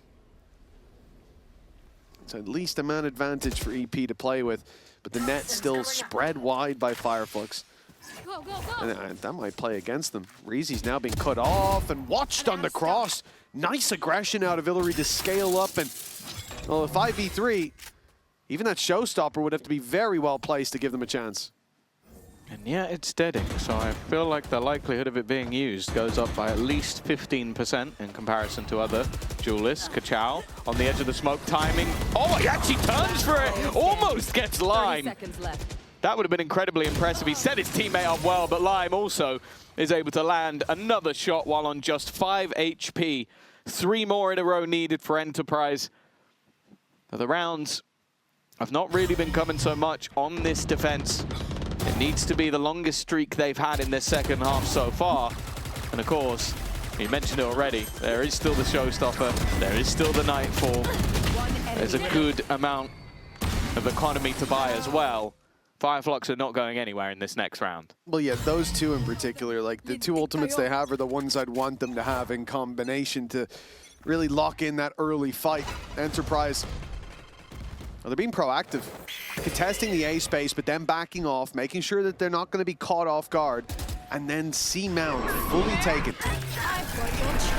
It's at least a man advantage for EP to play with, but the net still spread wide by Fireflux. And that might play against them. Reezy's now being cut off and watched on the cross. Nice aggression out of Alluri to scale up. And, well, a 5v3, even that showstopper would have to be very well placed to give them a chance. And yeah, it's deading, so I feel like the likelihood of it being used goes up by at least 15% in comparison to other duelists. Kachao on the edge of the smoke, timing. Oh, he actually turns for it, almost gets 30 Lime. seconds left. That would have been incredibly impressive. He set his teammate up well, but Lime also is able to land another shot while on just 5 HP. 3 more in a row needed for Enterprise. But the rounds have not really been coming so much on this defense. It needs to be the longest streak they've had in this second half so far. And of course, you mentioned it already, there is still the showstopper, there is still the Nightfall. There's a good amount of economy to buy as well. Fireflux are not going anywhere in this next round. Well, yeah, those two in particular, like the 2 ultimates they have are the ones I'd want them to have in combination to really lock in that early fight. Enterprise, well, they're being proactive, contesting the A space, but then backing off, making sure that they're not going to be caught off guard, and then C mount fully taken.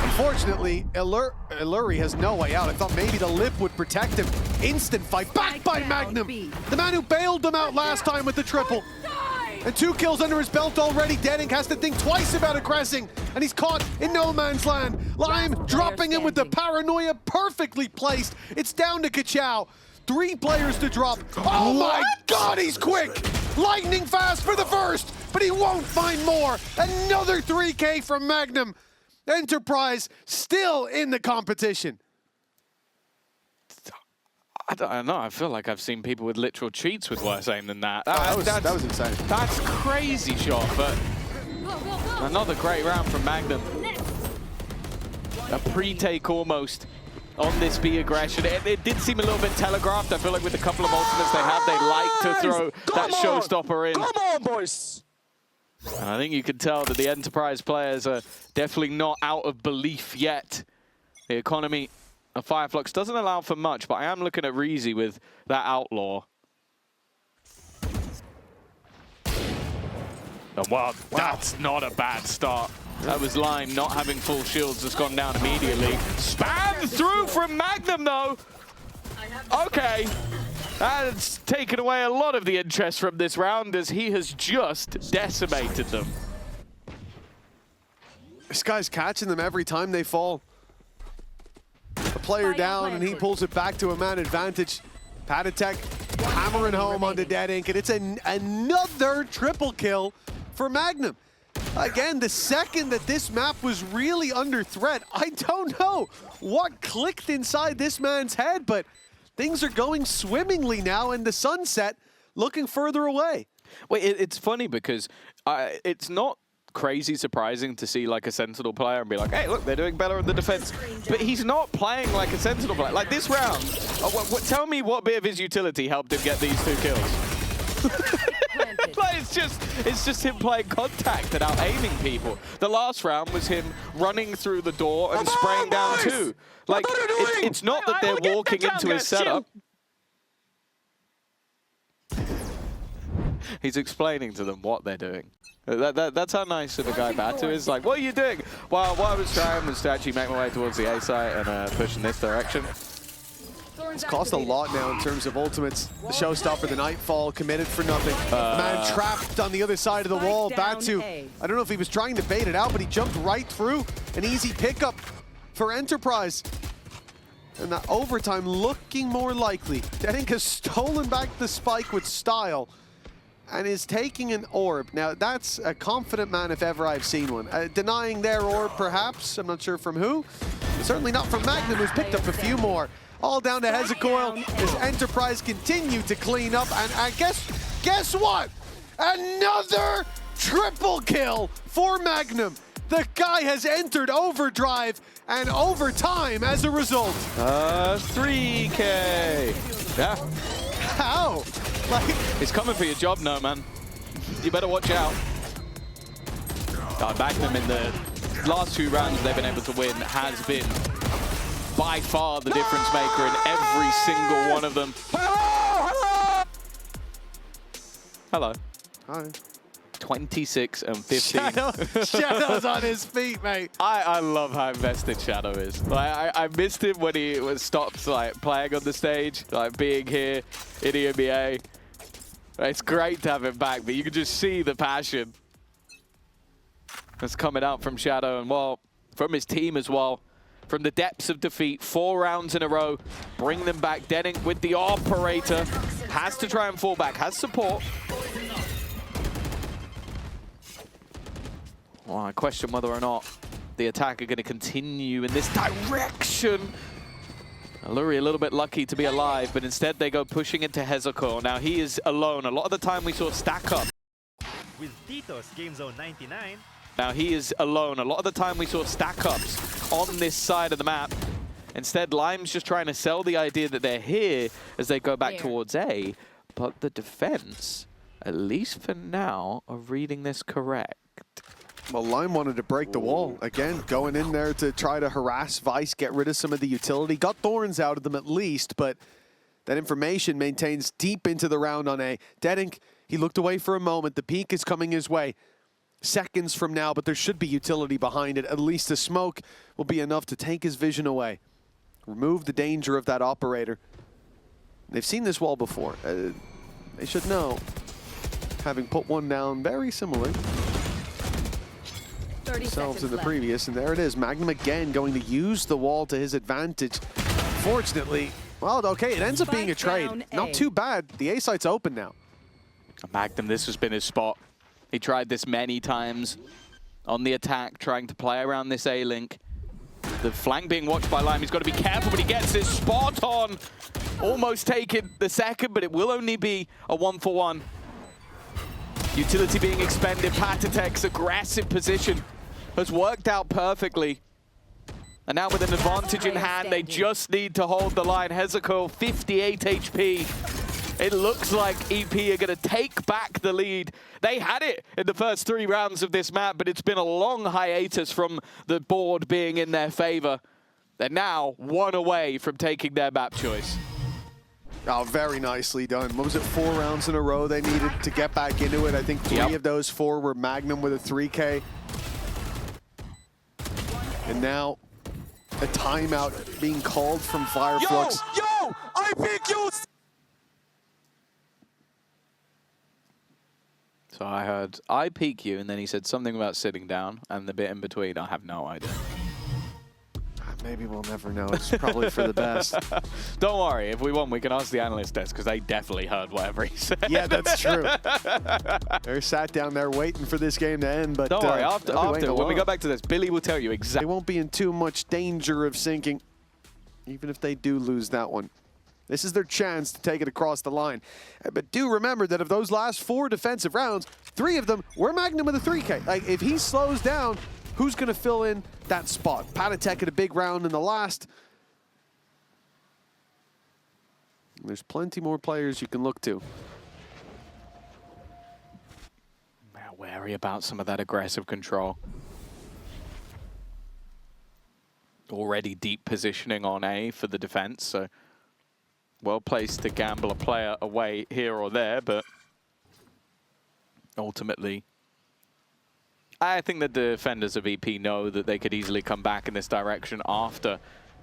Unfortunately, Alluri has no way out. I thought maybe the lip would protect him. Instant fight back by Magnum. The man who bailed them out last time with the triple. And 2 kills under his belt already. Deadink has to think twice about aggressing. And he's caught in no man's land. Lime dropping him with the paranoia perfectly placed. It's down to Kachao. 3 players to drop. Oh my God, he's quick. Lightning fast for the first, but he won't find more. Another 3K from Magnum. Enterprise still in the competition. I don't know, I feel like I've seen people with literal cheats with worse aim than that. That was insane. That's crazy shot, but another great round from Magnum. A pre-take almost on this B aggression. It did seem a little bit telegraphed. I feel like with a couple of ultimates they have, they like to throw that showstopper in. Come on, boys! And I think you can tell that the Enterprise players are definitely not out of belief yet. The economy of Fireflux doesn't allow for much, but I am looking at Reezy with that Outlaw. And wow, that's not a bad start. That was Lime not having full shields, just gone down immediately. Spam through from Magnum though. Okay. That's taken away a lot of the interest from this round as he has just decimated them. This guy's catching them every time they fall. A player down and he pulls it back to a man advantage. Patatek hammering home onto Deadink, and it's another triple kill for Magnum. Again, the second that this map was really under threat, I don't know what clicked inside this man's head, but things are going swimmingly now, and the sunset looking further away. Well, it's funny because it's not crazy surprising to see like a Sentinel player and be like, hey, look, they're doing better in the defense. But he's not playing like a Sentinel player. Like this round, tell me what bit of his utility helped him get these 2 kills. Like, it's just him playing contact and out aiming people. The last round was him running through the door and spraying down 2. Like, it's not that they're walking into his setup. He's explaining to them what they're doing. That's how nice of a guy Batu is. Like, what are you doing? Well, what I was trying was to actually make my way towards the A site and push in this direction. It's cost a lot now in terms of ultimates. The showstopper, the Nightfall, committed for nothing. Man trapped on the other side of the wall. Batu, I don't know if he was trying to bait it out, but he jumped right through. An easy pickup for Enterprise. And that overtime looking more likely. Denink has stolen back the spike with style and is taking an orb. Now, that's a confident man if ever I've seen one. Denying their orb, perhaps. I'm not sure from who. Certainly not from Magnum, who's picked up a few more. All down to Hezekiah as Enterprise continue to clean up. And guess what? Another triple kill for Magnum. The guy has entered overdrive and overtime as a result. 3K. Yeah. How? Like, he's coming for your job now, man. You better watch out. Magnum in the last 2 rounds they've been able to win has been by far the difference maker in every single one of them. Hello. Hi. 26 and 15. Shadow's on his feet, mate. I love how invested Shadow is. Like, I missed him when he was stopped like playing on the stage, like being here in EMEA. It's great to have him back, but you can just see the passion that's coming out from Shadow and, well, from his team as well. From the depths of defeat, 4 rounds in a row, bring them back. Denink with the operator, has to try and fall back, has support. Well, I question whether or not the attack are going to continue in this direction. Alluri a little bit lucky to be alive, but instead they go pushing into Hezekiah. Now he is alone. A lot of the time we saw stack up. With Tito's Game Zone 99. Now he is alone. A lot of the time we saw stack ups on this side of the map. Instead, Lime's just trying to sell the idea that they're here as they go back towards A. But the defense, at least for now, are reading this correct. Well, Lime wanted to break the wall. Again, going in there to try to harass Vice, get rid of some of the utility. Got Thorns out of them at least, but that information maintains deep into the round on A. Denink, he looked away for a moment. The peak is coming his way. Seconds from now, but there should be utility behind it. At least the smoke will be enough to take his vision away. Remove the danger of that operator. They've seen this wall before. They should know, having put one down very similar themselves in the previous, and there it is. Magnum again going to use the wall to his advantage. Fortunately, well, okay, it ends up being a trade. Not too bad. The A site's open now. Magnum, this has been his spot. He tried this many times on the attack, trying to play around this A-link. The flank being watched by Lime. He's got to be careful, but he gets this spot on. Almost taken the second, but it will only be a 1-for-1. Utility being expended. Patatek's aggressive position has worked out perfectly. And now with an advantage in hand, they just need to hold the line. Hezekiah, 58 HP. It looks like EP are going to take back the lead. They had it in the first 3 rounds of this map, but it's been a long hiatus from the board being in their favor. They're now 1 away from taking their map choice. Oh, very nicely done. What was it, 4 rounds in a row they needed to get back into it? I think 3 of those 4 were Magnum with a 3K. And now a timeout being called from Fireflux. Yo! I pick you! So I heard, I peek you, and then he said something about sitting down, and the bit in between, I have no idea. Maybe we'll never know. It's probably for the best. Don't worry, if we want, we can ask the analyst desk, because they definitely heard whatever he said. Yeah, that's true. They're sat down there waiting for this game to end, but don't worry, after when we go back to this, Billy will tell you exactly. They won't be in too much danger of sinking, even if they do lose that one. This is their chance to take it across the line. But do remember that of those last 4 defensive rounds, 3 of them were Magnum with a 3K. Like, if he slows down, who's going to fill in that spot? Patatek at a big round in the last. There's plenty more players you can look to. Wary about some of that aggressive control. Already deep positioning on A for the defense, so well placed to gamble a player away here or there, but ultimately. I think the defenders of EP know that they could easily come back in this direction after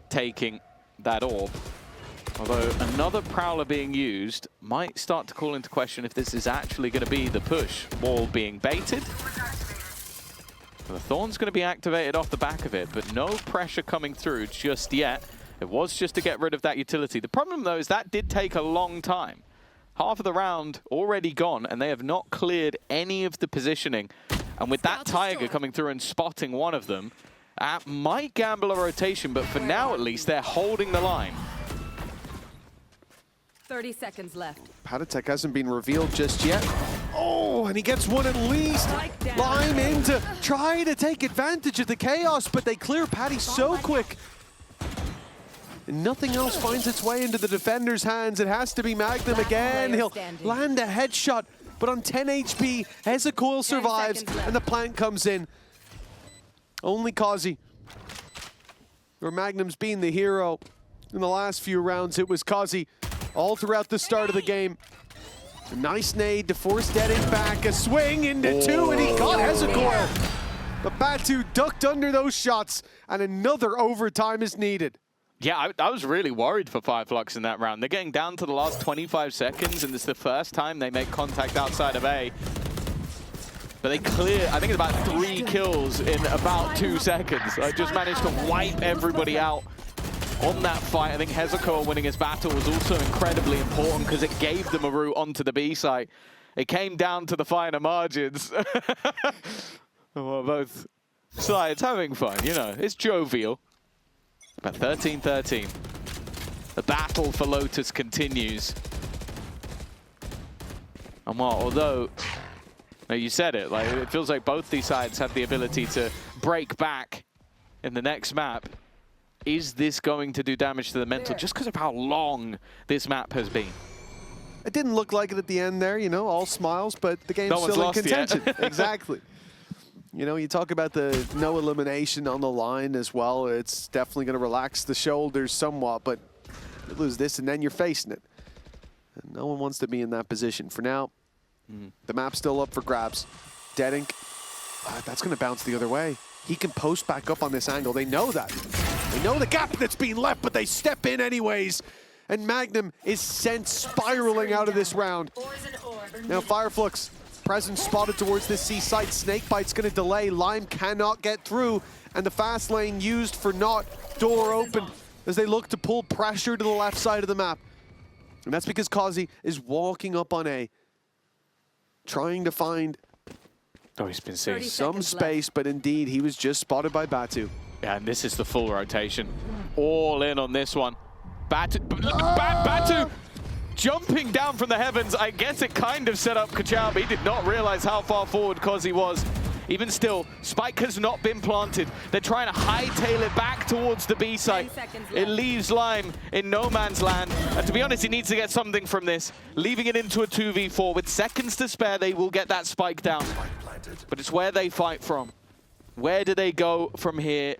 taking that orb. Although another Prowler being used might start to call into question if this is actually going to be the push. Wall being baited. The Thorn's going to be activated off the back of it, but no pressure coming through just yet. It was just to get rid of that utility. The problem, though, is that did take a long time. Half of the round already gone, and they have not cleared any of the positioning. And with that Tiger coming through and spotting one of them, that might gamble a rotation, but for now, at least, they're holding the line. 30 seconds left. Patatek hasn't been revealed just yet. Oh, and he gets one at least. Lime in to try to take advantage of the chaos, but they clear Patty so quick. And nothing else finds its way into the defender's hands. It has to be Magnum again. He'll land a headshot, but on 10 HP, Hezekiah survives, and the plant comes in. Only Kazi, or Magnum's been the hero in the last few rounds. It was Kazi all throughout the start of the game. A nice nade to force Deadink back, a swing into two, and he got Hezekiah. But Batu ducked under those shots, and another overtime is needed. Yeah, I was really worried for Fireflux in that round. They're getting down to the last 25 seconds, and it's the first time they make contact outside of A. But they clear, I think it's about 3 kills in about 2 seconds. I just managed to wipe everybody out on that fight. I think Hezekiah winning his battle was also incredibly important because it gave them a route onto the B site. It came down to the finer margins. Well, both sides having fun, you know, it's jovial. But 13-13. The battle for Lotus continues. And well, although, you said it, like it feels like both these sides have the ability to break back in the next map. Is this going to do damage to the mental just because of how long this map has been? It didn't look like it at the end there, you know, all smiles, but the game's still in contention. Exactly. You know, you talk about the no elimination on the line as well. It's definitely going to relax the shoulders somewhat, but you lose this and then you're facing it. And no one wants to be in that position. For now, the map's still up for grabs. Deadink, that's going to bounce the other way. He can post back up on this angle. They know that. They know the gap that's being left, but they step in anyways. And Magnum is sent spiraling out of this round. Now Fireflux, presence spotted towards this C site. Snakebite's going to delay. Lime cannot get through. And the fast lane used for not. Door open as they look to pull pressure to the left side of the map. And that's because Kazi is walking up on A, trying to find he's been seeing some space, but indeed he was just spotted by Batu. Yeah, and this is the full rotation. All in on this one. Batu jumping down from the heavens. I guess it kind of set up Kachao, but he did not realize how far forward Kazi was. Even still, Spike has not been planted. They're trying to hightail it back towards the B site. It leaves Lime in no man's land. And to be honest, he needs to get something from this. Leaving it into a 2v4. With seconds to spare, they will get that Spike down. But it's where they fight from. Where do they go from here?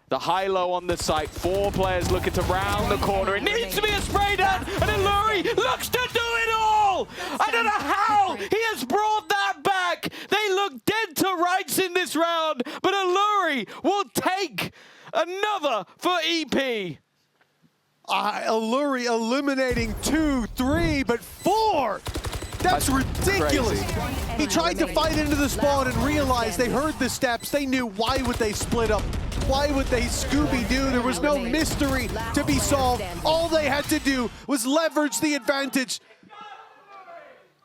The high-low on the site. 4 players looking to round the corner. It needs to be a spray down, and Illuri looks to do it all! I don't know how he has brought that back. They look dead to rights in this round, but Illuri will take another for EP. Illuri eliminating 2, 3, but 4! That's ridiculous. Crazy. He tried to fight into the spawn and realized they heard the steps. They knew, why would they split up? Why would they Scooby-Doo? There was no mystery to be solved. All they had to do was leverage the advantage,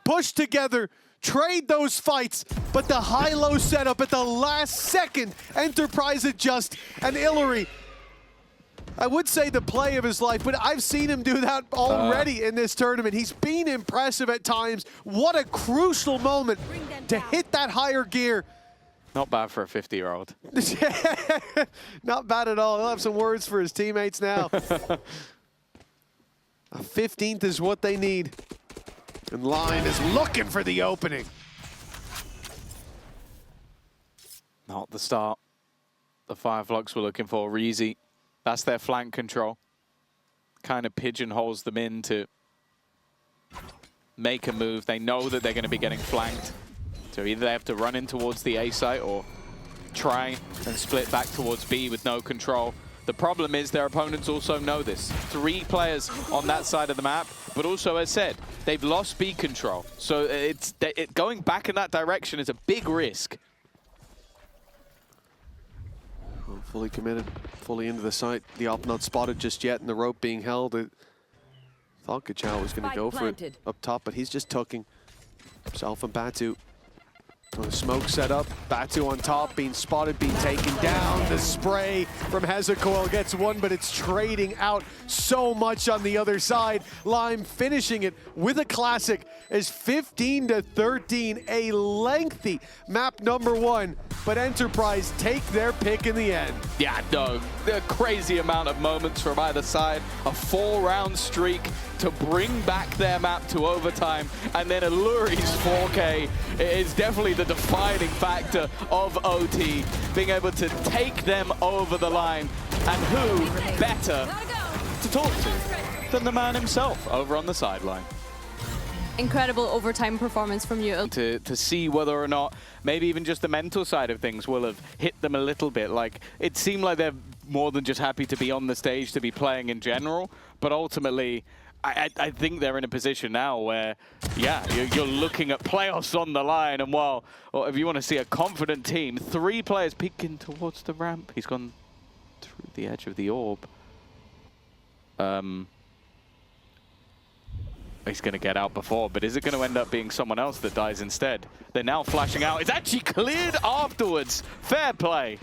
push together, trade those fights, but the high-low setup at the last second, Enterprise adjust, and Illuri, I would say the play of his life, but I've seen him do that already in this tournament. He's been impressive at times. What a crucial moment to hit that higher gear. Not bad for a 50-year-old. Not bad at all. He'll have some words for his teammates now. A 15th is what they need. And Line is looking for the opening. Not the start the Fireflux were looking for. Reezy, that's their flank control. Kind of pigeonholes them in to make a move. They know that they're going to be getting flanked. So either they have to run in towards the A site or try and split back towards B with no control. The problem is their opponents also know this. 3 players on that side of the map, but also, as said, they've lost B control. So going back in that direction is a big risk. Well, fully committed, fully into the site. The op not spotted just yet, and the rope being held. Thought Kachao was going to go for it up top, but he's just tucking himself and Batu. So the smoke set up, Batu on top, being spotted, being taken down. The spray from Hezekiah gets one, but it's trading out so much on the other side. Lime finishing it with a classic as 15-13, a lengthy map number 1, but Enterprise take their pick in the end. Yeah, no, the crazy amount of moments from either side, a 4-round streak to bring back their map to overtime, and then Alluri's 4K is definitely the defining factor of OT, being able to take them over the line, and who better to talk to than the man himself over on the sideline. Incredible overtime performance from you. To see whether or not maybe even just the mental side of things will have hit them a little bit. Like, it seemed like they're more than just happy to be on the stage, to be playing in general, but ultimately I think they're in a position now where, yeah, you're looking at playoffs on the line, and while, or if you want to see a confident team, 3 players peeking towards the ramp. He's gone through the edge of the orb. He's going to get out before, but is it going to end up being someone else that dies instead? They're now flashing out. It's actually cleared afterwards. Fair play.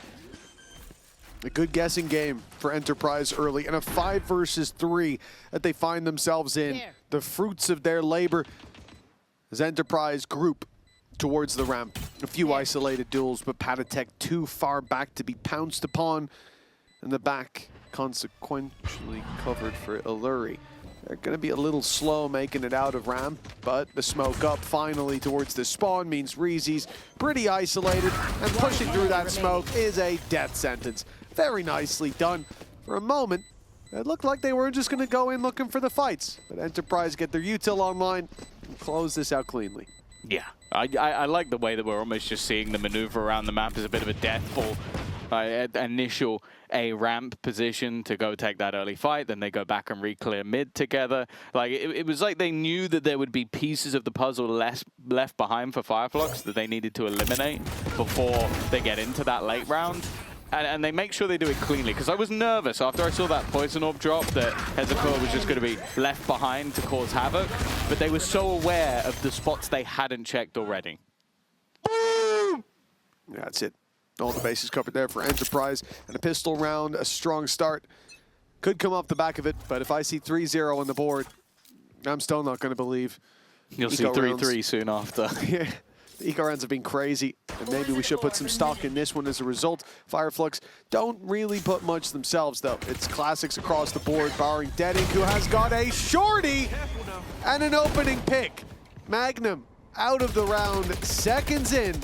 A good guessing game for Enterprise early, and a 5 versus 3 that they find themselves in. The fruits of their labor as Enterprise group towards the ramp. A few isolated duels, but Patatek too far back to be pounced upon, and the back consequentially covered for Alluri. They're going to be a little slow making it out of ramp, but the smoke up finally towards the spawn means Reezy's pretty isolated, and pushing through that smoke is a death sentence. Very nicely done. For a moment, it looked like they weren't just going to go in looking for the fights, but Enterprise get their util online and close this out cleanly. Yeah, I like the way that we're almost just seeing the maneuver around the map as a bit of a death ball. Initial A ramp position to go take that early fight, then they go back and re-clear mid together. Like it was like they knew that there would be pieces of the puzzle left behind for Fireflux that they needed to eliminate before they get into that late round. And they make sure they do it cleanly, because I was nervous after I saw that poison orb drop that Hezekiah was just going to be left behind to cause havoc, but they were so aware of the spots they hadn't checked already. Boom! That's it. All the bases covered there for Enterprise, and a pistol round, a strong start. Could come off the back of it, but if I see 3-0 on the board, I'm still not going to believe. You'll see 3-3 soon after. Yeah. The eco rounds have been crazy, and maybe we should put some stock in this one as a result. Fireflux don't really put much themselves, though. It's classics across the board, barring Deadink, who has got a shorty and an opening pick. Magnum out of the round, seconds in,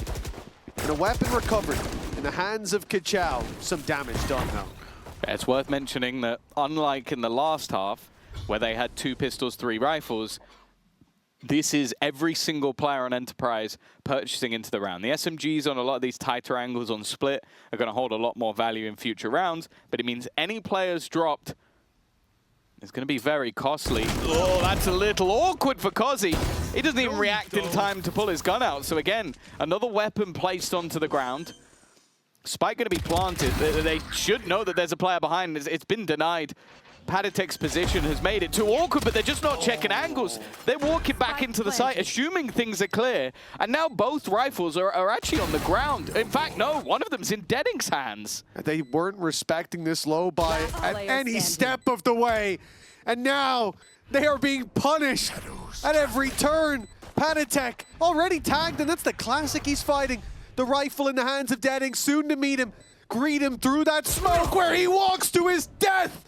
and a weapon recovered in the hands of Kachao. Some damage done, though. It's worth mentioning that, unlike in the last half, where they had 2 pistols, 3 rifles, this is every single player on Enterprise purchasing into the round. The SMGs on a lot of these tighter angles on split are going to hold a lot more value in future rounds, but it means any players dropped is going to be very costly. Oh, that's a little awkward for Kozzy. He doesn't even react in time to pull his gun out. So again, another weapon placed onto the ground. Spike going to be planted. They should know that there's a player behind. It's been denied. Patatek's position has made it too awkward, but they're just not checking angles. They're walking back into the site, assuming things are clear. And now both rifles are actually on the ground. In fact, no, one of them's in Dedink's hands. They weren't respecting this low buy at any step of the way. And now they are being punished at every turn. Patatek already tagged, and that's the classic he's fighting. The rifle in the hands of Dedink, soon to meet him. Greet him through that smoke where he walks to his death.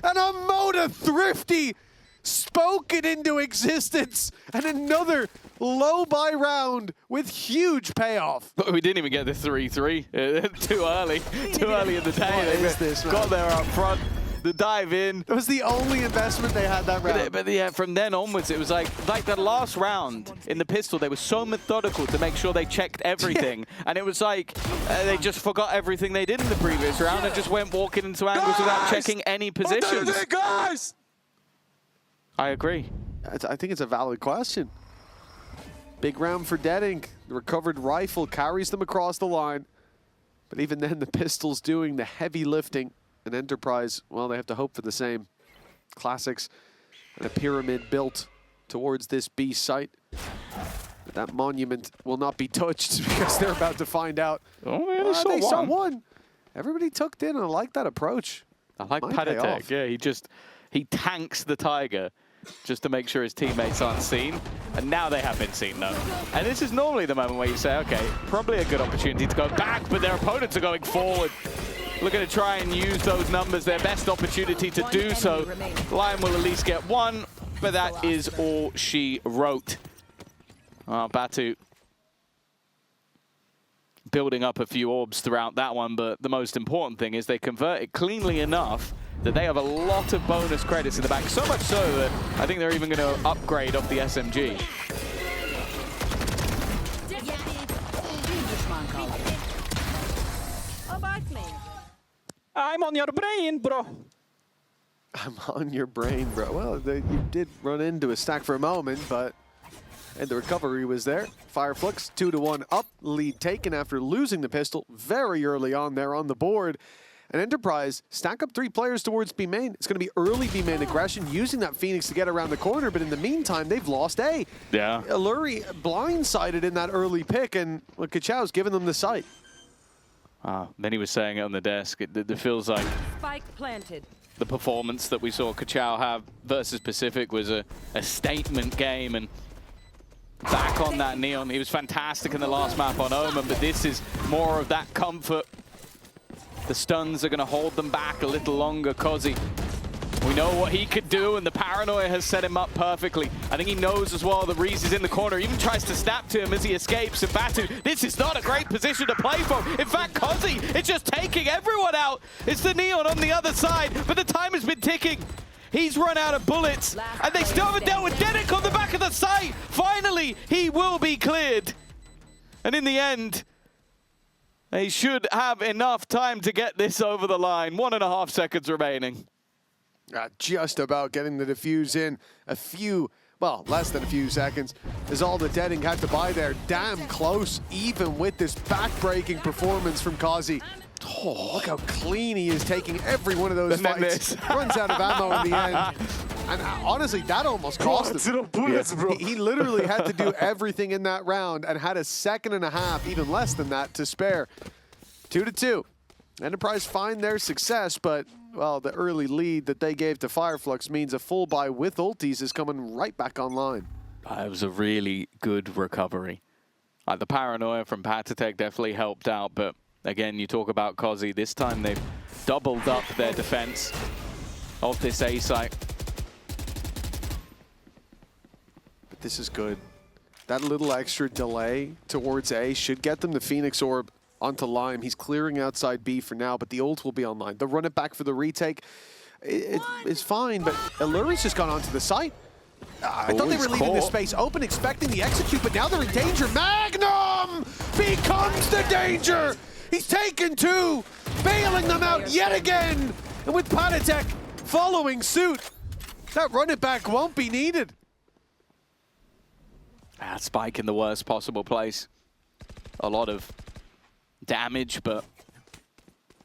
And a Moda Thrifty spoken into existence, and another low buy round with huge payoff. But we didn't even get the 3-3 too early in the day. What is this, man? Got there up front. the dive in. That was the only investment they had that round. But yeah, from then onwards, it was like the last round in the pistol, they were so methodical to make sure they checked everything. And it was like they just forgot everything they did in the previous round and just went walking into angles without checking any positions. Guys! I agree. I think it's a valid question. Big round for Dead Ink. The recovered rifle carries them across the line. But even then, the pistol's doing the heavy lifting. And Enterprise, well, they have to hope for the same. Classics and a pyramid built towards this B site. But that monument will not be touched because they're about to find out. Oh, yeah, they saw one. Everybody tucked in, and I like that approach. I like Patatek. Yeah, he tanks the Tiger just to make sure his teammates aren't seen. And now they have been seen, though. And this is normally the moment where you say, okay, probably a good opportunity to go back, but their opponents are going forward. Looking to try and use those numbers, their best opportunity to do so. Lion will at least get one, but that is all she wrote. Batu building up a few orbs throughout that one, but the most important thing is they convert it cleanly enough that they have a lot of bonus credits in the back. So much so that I think they're even going to upgrade off the SMG. I'm on your brain, bro. I'm on your brain, bro. Well, you did run into a stack for a moment, but the recovery was there. Fireflux 2-1 up, lead taken after losing the pistol very early on there on the board. And Enterprise stack up 3 players towards B main. It's going to be early B main aggression, using that Phoenix to get around the corner, but in the meantime, they've lost A. Yeah. Alluri blindsided in that early pick, and Kachow's given them the sight. Then he was saying it on the desk. It feels like Spike planted. the performance that we saw Kachow have versus Pacific was a statement game, and back on that Neon. He was fantastic in the last map on Omen, but this is more of that comfort. The stuns are going to hold them back a little longer. Kozzy, we know what he could do, and the paranoia has set him up perfectly. I think he knows as well that Reese is in the corner. He even tries to snap to him as he escapes. And Batu, this is not a great position to play from. In fact, Kozzy, it's just taking everyone out. It's the Neon on the other side, but the time has been ticking. He's run out of bullets, and they still haven't dealt with Dedek on the back of the site. Finally, he will be cleared. And in the end, they should have enough time to get this over the line. 1.5 seconds remaining. Just about getting the defuse in. Less than a few seconds is all the Dead Ink had to buy there. Damn close, even with this back-breaking performance from Kozzy. Oh, look how clean he is taking every one of those fights. Runs out of ammo in the end. And honestly, that almost cost him. 0 bullets, bro. He literally had to do everything in that round and had a 2.5 seconds, even less than that, to spare. 2-2. Enterprise find their success, but, well, the early lead that they gave to Fireflux means a full buy with ultis is coming right back online. It was a really good recovery. The paranoia from Patatek definitely helped out, but again, you talk about Kozzy. This time they've doubled up their defense of this A site. But this is good. That little extra delay towards A should get them the Phoenix Orb onto Lime. He's clearing outside B for now, but the ult will be online. The run it back for the retake it's fine, but Alluri's just gone onto the site. I thought they were leaving the space open, expecting the execute, but now they're in danger. Magnum becomes the danger. He's taken 2, bailing them out yet again. And with Patatek following suit, that run it back won't be needed. Spike in the worst possible place. A lot of damage, but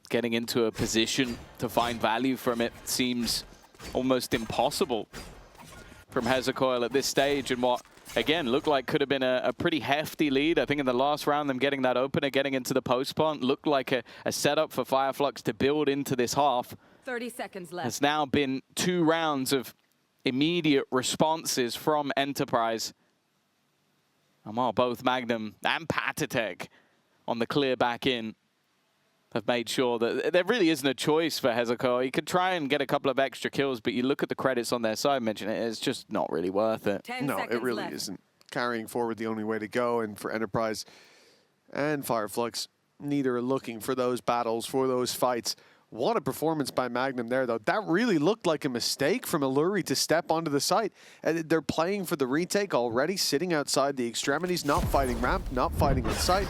getting into a position to find value from it seems almost impossible from Hezekiah at this stage, and what, again, looked like could have been a pretty hefty lead. I think in the last round, them getting that opener, getting into the post plant, looked like a setup for Fireflux to build into this half. 30 seconds left. It's now been 2 rounds of immediate responses from Enterprise. And while both Magnum and Patatek on the clear back in have made sure that there really isn't a choice for Hezekiah. He could try and get a couple of extra kills, but you look at the credits on their side, mention it, it's just not really worth it. No, it really isn't. Carrying forward the only way to go, and for Enterprise and Fireflux, neither are looking for those battles, for those fights. What a performance by Magnum there, though. That really looked like a mistake from Alluri to step onto the site. They're playing for the retake already, sitting outside the extremities, not fighting ramp, not fighting on site.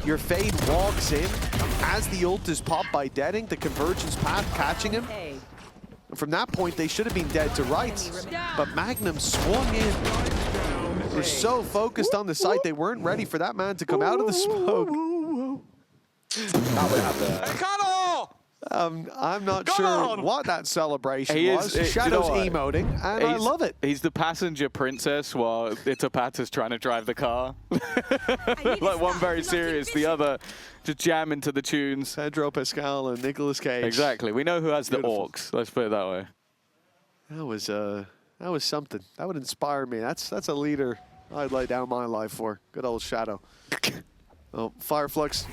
Your Fade walks in as the ult is popped by Deading, the convergence path catching him. And from that point, they should have been dead to rights. But Magnum swung in. They're so focused on the site, they weren't ready for that man to come out of the smoke. I'm not sure what that celebration was. Shadow's emoting, and I love it. He's the passenger princess while Itapatta's trying to drive the car. Like one very serious, the other just jam into the tunes. Pedro Pascal and Nicolas Cage. Exactly. We know who has the orcs. Let's put it that way. That was something. That would inspire me. That's a leader I'd lay down my life for. Good old Shadow. Oh, Fireflux.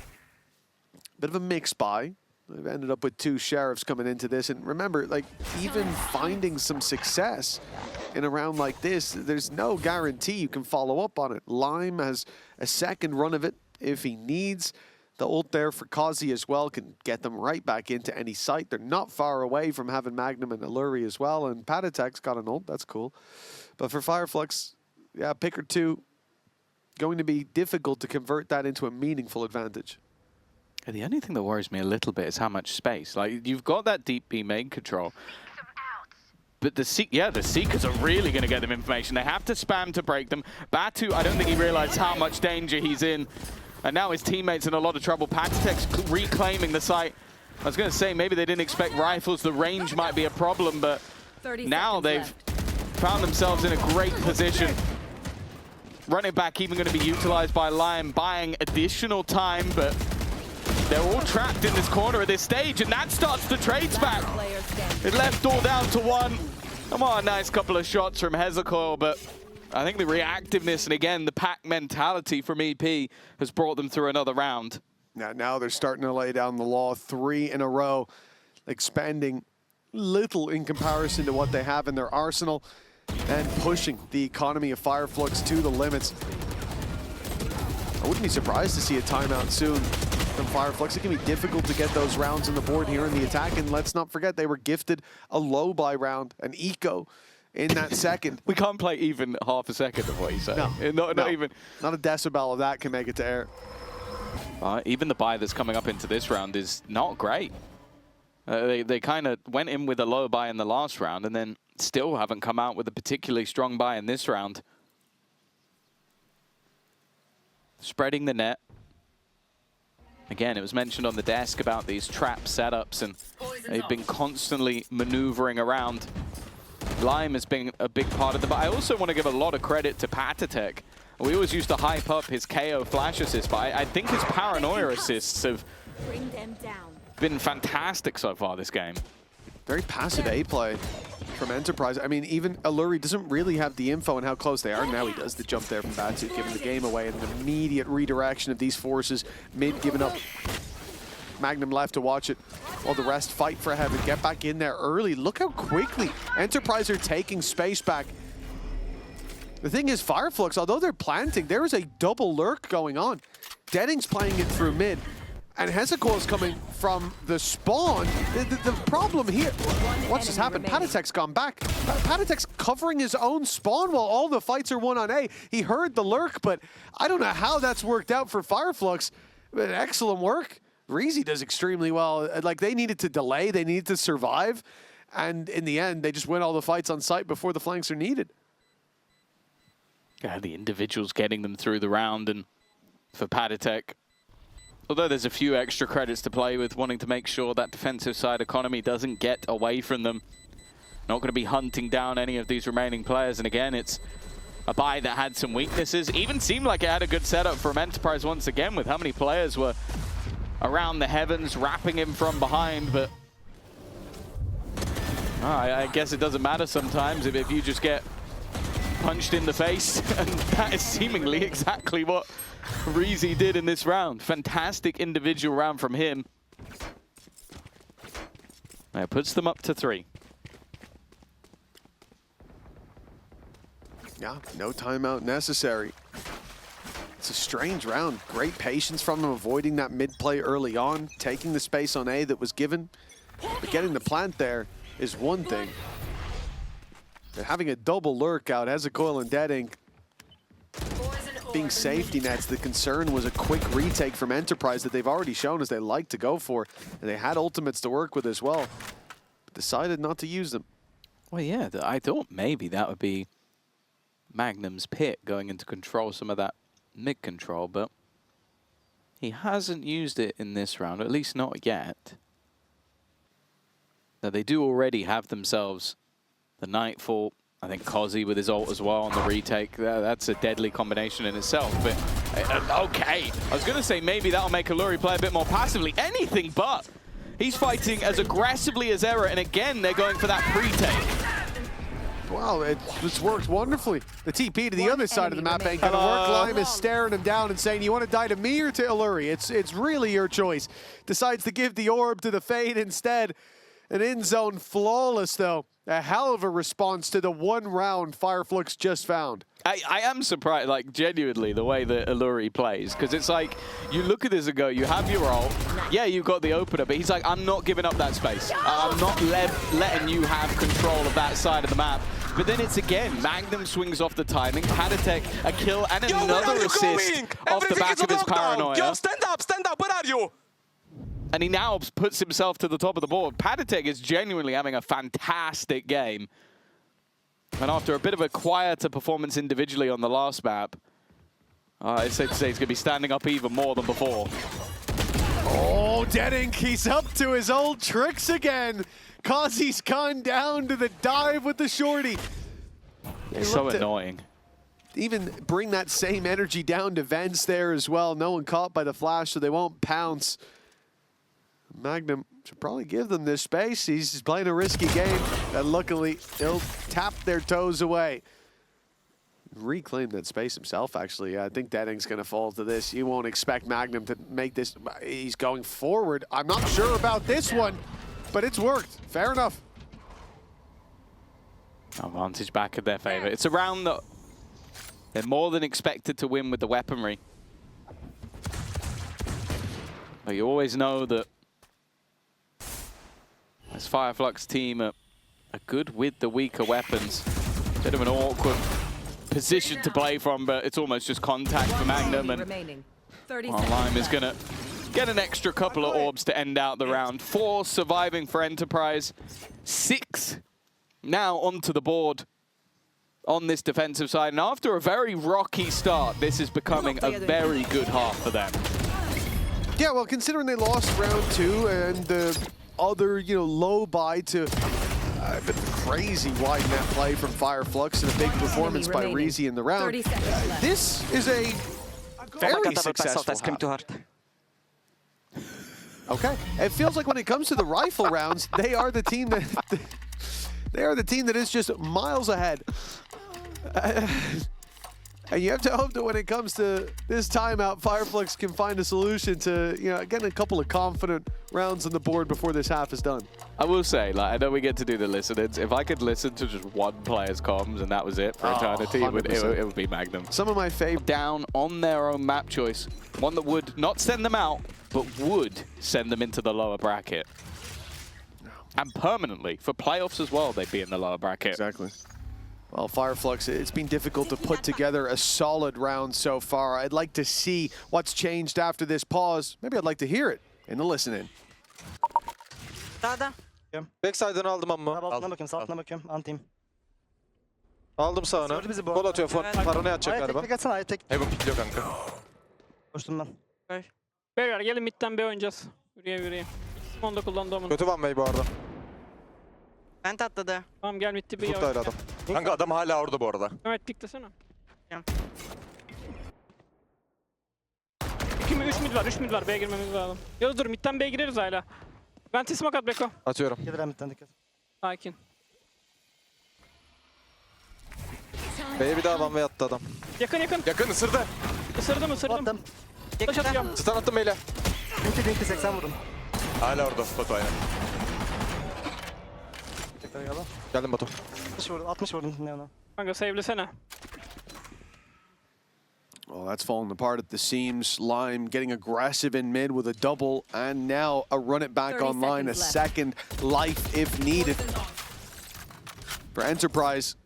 Bit of a mix buy. We've ended up with 2 sheriffs coming into this, and remember, like, even finding some success in a round like this, there's no guarantee you can follow up on it. Lime has a second run of it if he needs. The ult there for Kazi as well can get them right back into any site. They're not far away from having Magnum and Alluri as well, and Patatek's got an ult, that's cool. But for Fireflux, yeah, pick or two, going to be difficult to convert that into a meaningful advantage. The only thing that worries me a little bit is how much space. Like, you've got that deep B main control. But the Seekers are really going to get them information. They have to spam to break them. Batu, I don't think he realized how much danger he's in. And now his teammates in a lot of trouble. Patatek's reclaiming the site. I was going to say, maybe they didn't expect rifles. The range might be a problem, but now they've found themselves in a great position. Running back even going to be utilized by Lion, buying additional time, but they're all trapped in this corner at this stage, and that starts the trades back. It left all down to 1. Come on, nice couple of shots from Hezekiah, but I think the reactiveness and, again, the pack mentality from EP has brought them through another round. Now they're starting to lay down the law 3 in a row, expanding little in comparison to what they have in their arsenal and pushing the economy of Fireflux to the limits. I wouldn't be surprised to see a timeout soon from Fireflux. It can be difficult to get those rounds on the board here in the attack, and let's not forget they were gifted a low buy round, an eco in that second. We can't play even half a second of what you say. No, not even. Not a decibel of that can make it to air. Even the buy that's coming up into this round is not great. They kind of went in with a low buy in the last round and then still haven't come out with a particularly strong buy in this round. Spreading the net. Again, it was mentioned on the desk about these trap setups, and they've been constantly maneuvering around. Lime has been a big part of the, but I also want to give a lot of credit to Patatek. We always used to hype up his KO flash assist, but I think his paranoia assists have been fantastic so far this game. Very passive A play from Enterprise. I mean, even Alluri doesn't really have the info on how close they are. Now he does the jump there from Batu, giving the game away, and an immediate redirection of these forces. Mid giving up. Magnum left to watch it while the rest fight for heaven. Get back in there early. Look how quickly Enterprise are taking space back. The thing is, Fireflux, although they're planting, there is a double lurk going on. Deading's playing it through mid, and Hezekiah's coming from the spawn. The problem here, what's just happened? Patatek's gone back. Patatek's covering his own spawn while all the fights are won on A. He heard the lurk, but I don't know how that's worked out for Fireflux. But excellent work. Reezy does extremely well. Like, they needed to delay, they needed to survive, and in the end, they just win all the fights on site before the flanks are needed. Yeah, the individuals getting them through the round, and for Patatek, although there's a few extra credits to play with, wanting to make sure that defensive side economy doesn't get away from them. Not going to be hunting down any of these remaining players, and again, it's a buy that had some weaknesses. Even seemed like it had a good setup from Enterprise once again, with how many players were around the heavens, wrapping him from behind, but I guess it doesn't matter sometimes if you just get punched in the face, and that is seemingly exactly what Reezy did in this round. Fantastic individual round from him. That puts them up to 3. Yeah, no timeout necessary. It's a strange round. Great patience from them, avoiding that mid play early on, taking the space on A that was given. But getting the plant there is one thing. They're having a double lurk out, Hezekiah and Dead Ink being safety nets. The concern was a quick retake from Enterprise that they've already shown as they like to go for. And they had ultimates to work with as well, but decided not to use them. Well, yeah, I thought maybe that would be Magnum's pick going into control some of that mid control, but he hasn't used it in this round, or at least not yet. Now, they do already have themselves the Nightfall. I think Kozzy with his ult as well on the retake. That's a deadly combination in itself. But okay, I was going to say maybe that'll make Alluri play a bit more passively. Anything but. He's fighting as aggressively as ever, and again, they're going for that pre-take. Wow, it's worked wonderfully. The TP to the other side of the map ain't gonna work. Lime is staring him down and saying, you want to die to me or to Alluri? It's really your choice. Decides to give the orb to the Fade instead. An in-zone flawless, though. A hell of a response to the one round Fireflux just found. I am surprised, like, genuinely, the way that Alluri plays. Because it's like, you look at this and go, you have your ult. Yeah, you've got the opener, but he's like, I'm not giving up that space. I'm not letting you have control of that side of the map. But then it's again, Magnum swings off the timing, Patatek a kill and another assist off the back of his paranoia. Yo, stand up, where are you? And he now puts himself to the top of the board. Patatek is genuinely having a fantastic game. And after a bit of a quieter performance individually on the last map, it's safe to say he's going to be standing up even more than before. Oh, Dead Ink, he's up to his old tricks again. Kozzy's gone down to the dive with the shorty. It's so annoying. Even bring that same energy down to Vents there as well. No one caught by the flash, so they won't pounce. Magnum should probably give them this space. He's playing a risky game, and luckily he'll tap their toes away. Reclaim that space himself, actually. I think Dead Ink's going to fall to this. You won't expect Magnum to make this. He's going forward. I'm not sure about this one, but it's worked. Fair enough. Advantage back in their favor. It's a round that they're more than expected to win with the weaponry. But you always know that this Fireflux team are good with the weaker weapons. Bit of an awkward position to play from, but it's almost just contact for Magnum. And Lime is going to get an extra couple of orbs to end out the round. 4 surviving for Enterprise. 6 now onto the board on this defensive side. And after a very rocky start, this is becoming a very good half for them. Yeah, well, considering they lost round 2 and the other, low buy to the crazy wide net play from Fireflux and a big performance by Reezy in the round. This is a very successful half. Okay, it feels like when it comes to the rifle rounds, they are the team that is just miles ahead. And you have to hope that when it comes to this timeout, Fireflux can find a solution to, get a couple of confident rounds on the board before this half is done. I will say, I know we get to do the listenings. If I could listen to just one player's comms and that was it for eternity, it would be Magnum. Some of my favorite. Down on their own map choice. One that would not send them out, but would send them into the lower bracket. And permanently. For playoffs as well, they'd be in the lower bracket. Exactly. Well, Fireflux, it's been difficult to put together a solid round so far. I'd like to see what's changed after this pause. Maybe I'd like to hear it in the listen-in. Sağda. Backside'ını aldım amma. Altına bakayım, sağ altına bakıyorum. Antim. Aldım sağını. Gol atıyor. Paranoya atacak galiba. Tek atsana, tek. Heaven pikliyor kanka. Koştum ben. Koş. Beyler gelin midden B oynayacağız. Yürüye. Onda kullandı onun. Kötü one way bu arada. Vent atladı. Tamam gel middi bir Tut da öyle adam. Kanka adam hala orada bu arada. Evet piklesene. Tamam. 2 mi 3 mid var. B'ye girmemiz lazım. Ya dur midden B'ye gireriz hala. Venti smoke at Beko. Atıyorum. Gelir midden dikkat. Sakin. B'ye bir daha one way attı adam. Yakın. Yakın ısırdı. Isırdım. Taş atıyorum. Stun attım B'yle. Dinki 80 vurdum. Hala orada Batu aynen. Geldim Batu. 60 vurdum ne ona. Kanka save'lesene. Well, that's falling apart at the seams. Lime getting aggressive in mid with a double, and now a run it back 30 online, a seconds second life if needed. For Enterprise,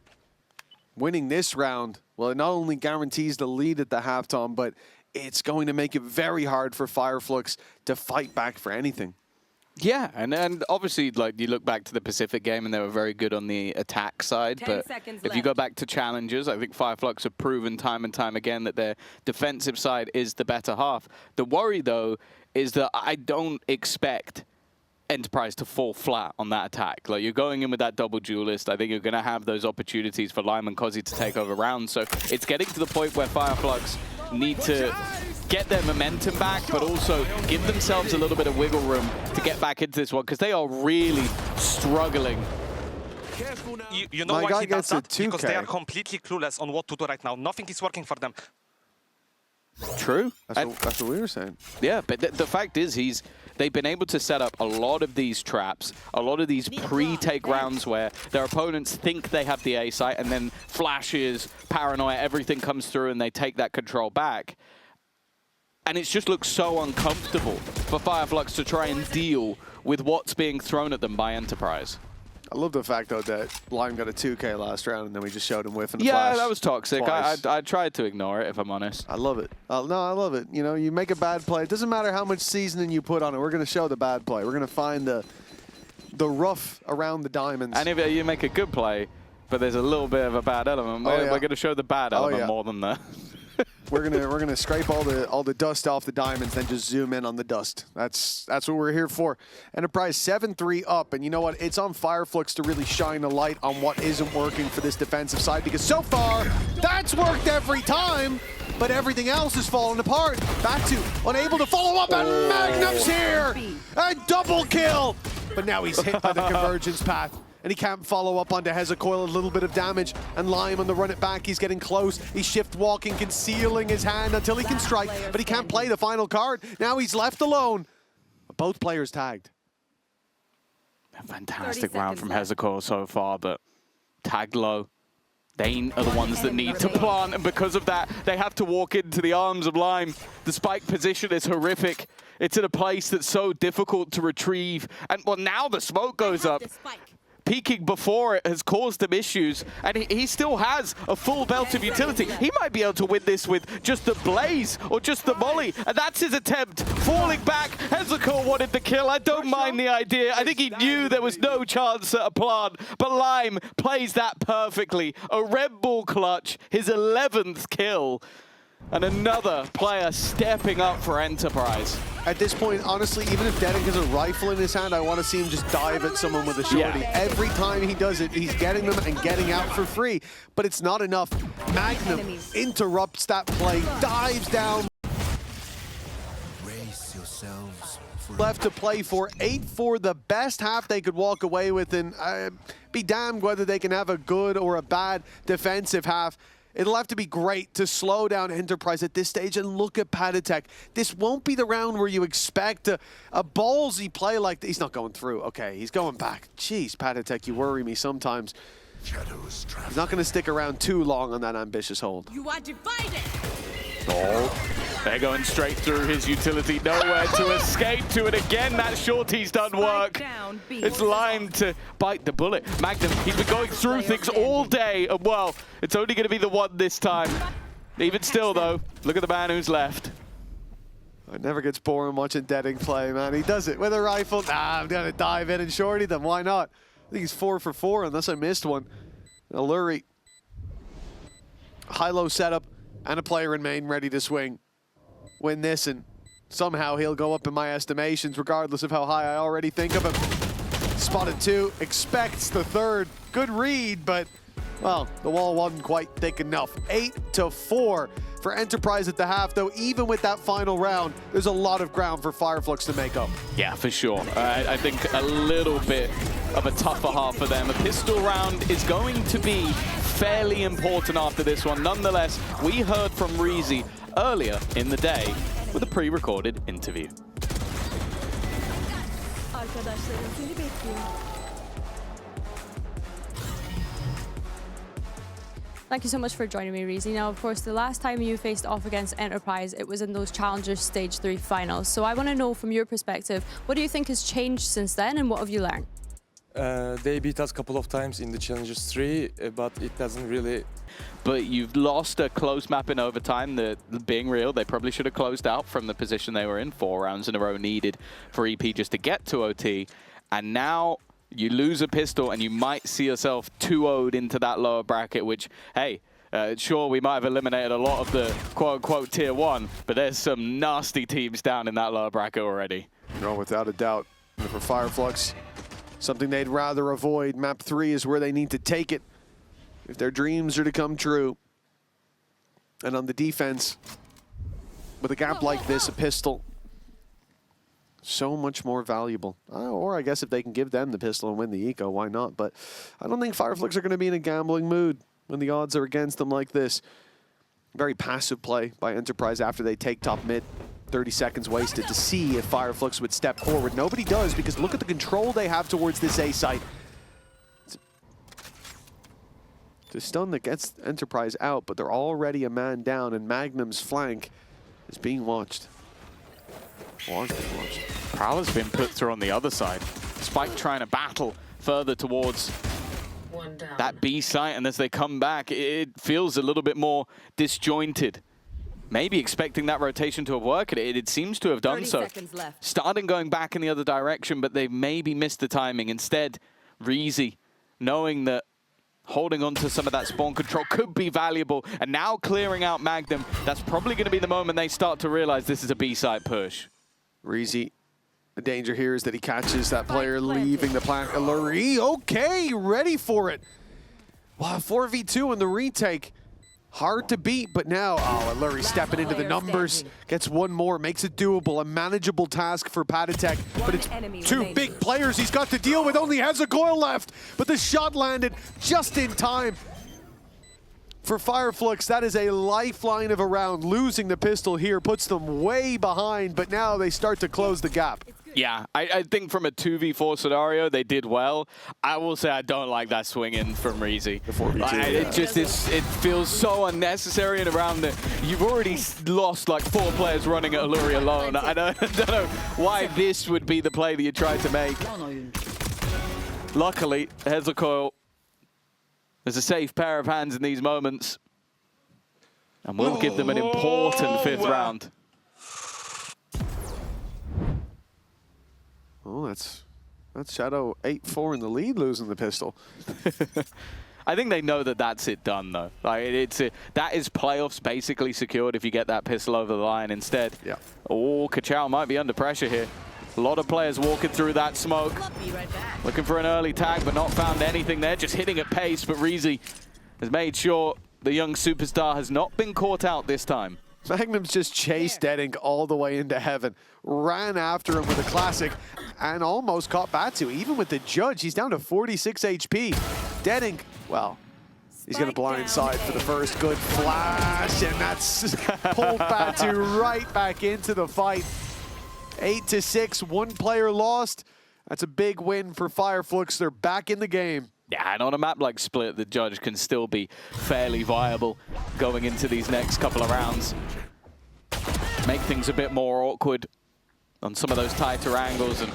winning this round, well, it not only guarantees the lead at the halftime, but it's going to make it very hard for Fireflux to fight back for anything. Yeah, and obviously, like, you look back to the Pacific game and they were very good on the attack side, 10 but seconds if you go left. back to challenges, I think Fireflux have proven time and time again that their defensive side is the better half. The worry, though, is that I don't expect Enterprise to fall flat on that attack. Like, you're going in with that double duelist. I think you're going to have those opportunities for Lime and Kozzy to take over rounds. So it's getting to the point where Fireflux need to get their momentum back, but also give themselves a little bit of wiggle room to get back into this one, because they are really struggling. You know My why guy he does gets a that? Because they 2K. are completely clueless on what to do right now. Nothing is working for them. True. That's what we were saying. Yeah, but the fact is they've been able to set up a lot of these traps, a lot of these pre-take rounds where their opponents think they have the A site, and then flashes, paranoia, everything comes through and they take that control back. And it just looks so uncomfortable for Fireflux to try and deal with what's being thrown at them by Enterprise. I love the fact, though, that Lime got a 2K last round, and then we just showed him whiffing the Yeah, flash that was toxic. twice. I tried to ignore it, if I'm honest. I love it. No, I love it. You know, you make a bad play. It doesn't matter how much seasoning you put on it. We're going to show the bad play. We're going to find the rough around the diamonds. And if you make a good play, but there's a little bit of a bad element, Oh, yeah. we're going to show the bad element more than the... We're gonna scrape all the dust off the diamonds, then just zoom in on the dust. That's what we're here for. Enterprise 7-3 up, and you know what? It's on Fireflux to really shine a light on what isn't working for this defensive side, because so far that's worked every time, but everything else is falling apart. Back to unable to follow up, and Magnum's here, a double kill, but now he's hit by the convergence path. And he can't follow up onto Hezekiah, a little bit of damage. And Lime on the run it back, he's getting close. He's shift walking, concealing his hand until he can strike, but he can't play the final card. Now he's left alone. Both players tagged. A fantastic round from Hezekiah so far, but tagged low. They are the ones that need to plant, and because of that, they have to walk into the arms of Lime. The spike position is horrific. It's in a place that's so difficult to retrieve. And, well, now the smoke goes up. Peeking before it has caused them issues, and he still has a full belt of utility. He might be able to win this with just the blaze or just the molly, and that's his attempt. Falling back, Hezekiah wanted the kill. I don't mind the idea. I think he knew there was no chance at a plant, but Lime plays that perfectly. A Red Bull clutch, his 11th kill, and another player stepping up for Enterprise. At this point, honestly, even if Dedek has a rifle in his hand, I want to see him just dive at someone with a shorty. Yeah. Every time he does it, he's getting them and getting out for free. But it's not enough. Magnum interrupts that play, dives down. Brace yourselves for Left to play for 8-4, the best half they could walk away with, and be damned whether they can have a good or a bad defensive half. It'll have to be great to slow down Enterprise at this stage, and look at Patatek. This won't be the round where you expect a ballsy play like this. He's not going through. Okay, he's going back. Jeez, Patatek, you worry me sometimes. shadows travel. He's not going to stick around too long on that ambitious hold. You are divided. Oh, they're going straight through his utility. Nowhere to escape to, and again, that shorty's done work. Down, B. It's Lime to bite the bullet. Magnum, he's been going through things all day, and well, it's only going to be the one this time. Even still, though, look at the man who's left. It never gets boring watching Dedek play, man. He does it with a rifle. Nah, I'm going to dive in and shorty them. Why not? I think he's 4 for 4, unless I missed one. Alluri. High-low setup, and a player in main ready to swing. Win this, and somehow he'll go up in my estimations, regardless of how high I already think of him. Spotted 2, expects the 3rd. Good read, but, well, the wall wasn't quite thick enough. 8-4 for Enterprise at the half, though. Even with that final round, there's a lot of ground for Fireflux to make up. Yeah, for sure. I think a little bit of a tougher half for them. A pistol round is going to be fairly important after this one. Nonetheless, we heard from Reezy earlier in the day with a pre-recorded interview. Arkadaşlarım seni bekliyor. Thank you so much for joining me, Reezy. Now, of course, the last time you faced off against Enterprise, it was in those Challengers Stage 3 finals. So I want to know from your perspective, what do you think has changed since then and what have you learned? They beat us a couple of times in the Challengers 3, but it doesn't really... But you've lost a close map in overtime. Being real, they probably should have closed out from the position they were in. 4 rounds in a row needed for EP just to get to OT. And now you lose a pistol and you might see yourself 2-0'd into that lower bracket, which, hey, sure, we might have eliminated a lot of the quote-unquote tier 1, but there's some nasty teams down in that lower bracket already. No, without a doubt. And for Fireflux, something they'd rather avoid. Map 3 is where they need to take it if their dreams are to come true. And on the defense, with a gap like this, a pistol, so much more valuable. Or I guess if they can give them the pistol and win the eco, why not? But I don't think Fireflux are going to be in a gambling mood when the odds are against them like this. Very passive play by Enterprise after they take top mid. 30 seconds wasted to see if Fireflux would step forward. Nobody does, because look at the control they have towards this A site. It's a stun that gets Enterprise out, but they're already a man down, and Magnum's flank is being watched. Prowler's been put through on the other side. Spike trying to battle further towards that B site, and as they come back, it feels a little bit more disjointed. Maybe expecting that rotation to have worked. It seems to have done so. Starting going back in the other direction, but they've maybe missed the timing. Instead, Reezy, knowing that holding on to some of that spawn control could be valuable, and now clearing out Magnum, that's probably going to be the moment they start to realize this is a B-side push. Reezy, the danger here is that he catches that player leaving the plant. Lurie, okay, ready for it. Wow, 4v2 in the retake. Hard to beat, but now, Lurie stepping into the numbers. Gets one more, makes it doable, a manageable task for Patatek. But it's 2 big players he's got to deal with, only has a coil left. But the shot landed just in time. For Fireflux, that is a lifeline of a round. Losing the pistol here puts them way behind, but now they start to close the gap. Yeah, I think from a 2v4 scenario, they did well. I will say I don't like that swing in from Reezy. The 4v2, it feels so unnecessary and around that you've already lost like 4 players running at Alluri alone. I don't know why this would be the play that you tried to make. Luckily, here's a coil. There's a safe pair of hands in these moments. And we'll give them an important 5th round. Oh, that's Shadow 8-4 in the lead, losing the pistol. I think they know that that's it done, though. Like that is playoffs basically secured if you get that pistol over the line instead. Yeah. Oh, Kachao might be under pressure here. A lot of players walking through that smoke. Looking for an early tag, but not found anything there. Just hitting at pace, but Reezy has made sure the young superstar has not been caught out this time. Magnum's just chased Deadink all the way into heaven. Ran after him with a classic and almost caught Batu. Even with the judge, he's down to 46 HP. Deadink, well, he's going to blindside for the first good flash, and that's pulled Batu right back into the fight. 8-6, 1 player lost. That's a big win for Fireflux. They're back in the game. Yeah, and on a map like Split, the judge can still be fairly viable going into these next couple of rounds. Make things a bit more awkward on some of those tighter angles. And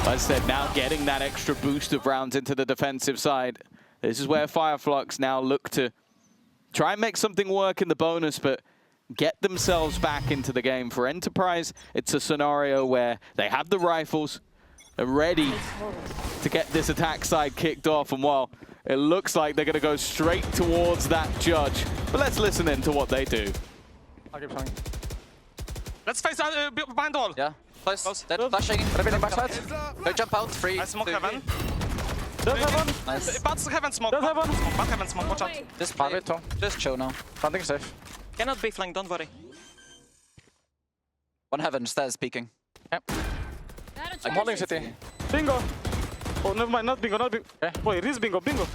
as I said, now getting that extra boost of rounds into the defensive side. This is where Fireflux now look to try and make something work in the bonus, but get themselves back into the game. For Enterprise, it's a scenario where they have the rifles, are ready to get this attack side kicked off, and while it looks like they're going to go straight towards that judge, but let's listen in to what they do. I'll keep trying. Let's face behind the wall. Yeah, close. Dead. Flashing. Revealing backside. Go jump out. 3. I smoke heaven. Nice. Bats heaven smoke. Bats heaven smoke. Watch out. Just parry it. Just chill now. Planting safe. Cannot be flanked, don't worry. 1 heaven. Stairs peeking. Yep. I'm holding city. Bingo! Oh, never mind, not bingo, not bingo. Okay. Wait, it is bingo, bingo.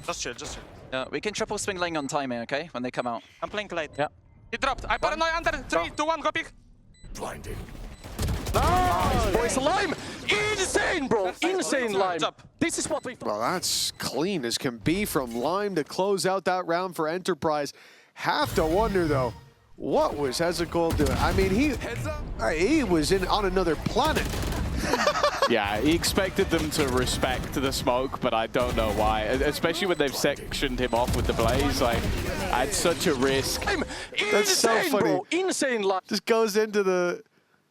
Just chill, just chill. Yeah, we can triple swing lane on timing, okay? When they come out. I'm playing late. Yeah. He dropped. I paranoid under. 3, 2, 1, go pick. Blinding. Nice, boys. Lime! Insane, bro! Insane Lime! This is what we... Well, that's clean as can be from Lime to close out that round for Enterprise. Have to wonder, though, what was Hezekiah doing? I mean, he was on another planet. Yeah, he expected them to respect the smoke, but I don't know why. Especially when they've sectioned him off with the blaze. Like, at such a risk. That's so funny. Bro. Insane Lime! Just goes into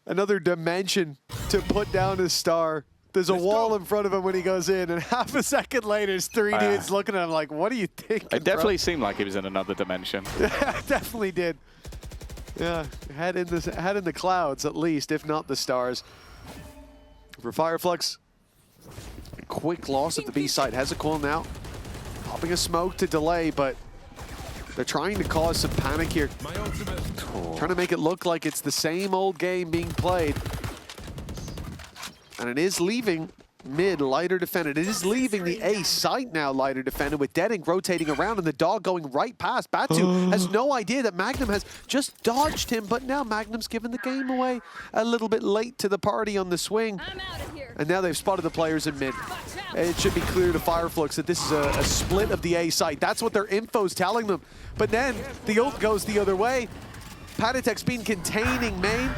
another dimension to put down his star. There's a wall in front of him when he goes in, and half a second later, there's three dudes looking at him like, what do you think? It definitely seemed like he was in another dimension. Yeah, it definitely did. Yeah, head in the clouds at least, if not the stars. For Fireflux, a quick loss at the B site. Hezekiah now popping a smoke to delay, but they're trying to cause some panic here. Trying to make it look like it's the same old game being played. And it is leaving mid lighter defended. It is leaving the A site now lighter defended, with Deading rotating around and the dog going right past. Batu has no idea that Magnum has just dodged him, but now Magnum's given the game away a little bit late to the party on the swing. And now they've spotted the players in mid. It should be clear to Fireflux that this is a split of the A site. That's what their info's telling them. But then the ult goes the other way. Patatek's been containing main.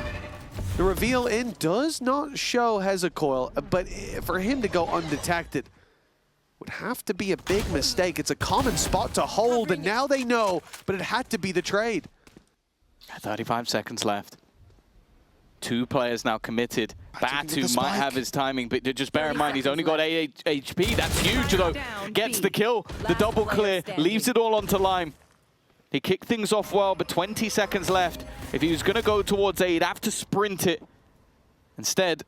The reveal in does not show Hezekiah, but for him to go undetected would have to be a big mistake. It's a common spot to hold, and now they know, but it had to be the trade. 35 seconds left. Two players now committed. Batu might have his timing, but just bear in mind he's only got 8 HP. That's huge, though. Gets the kill, the double clear, leaves it all onto Lime. He kicked things off well, but 20 seconds left. If he was going to go towards A, he'd have to sprint it. Instead,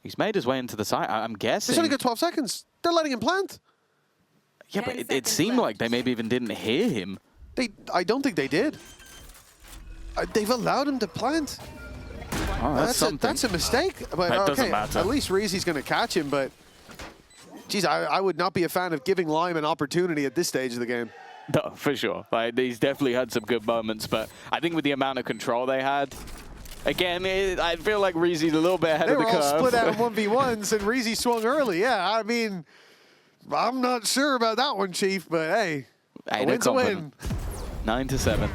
he's made his way into the site, I'm guessing. He's only got 12 seconds. They're letting him plant. Yeah, but it seemed like they maybe even didn't hear him. I don't think they did. They've allowed him to plant. Oh, that's a mistake. But that okay, doesn't matter. At least Reezy's going to catch him, but geez, I would not be a fan of giving Lime an opportunity at this stage of the game. No, for sure. Like, he's definitely had some good moments, but I think with the amount of control they had, again, I feel like Reezy's a little bit ahead of the curve. They were all split out 1v1s, and Reezy swung early. Yeah, I mean, I'm not sure about that one, Chief, but hey, a win's a win. 9-7.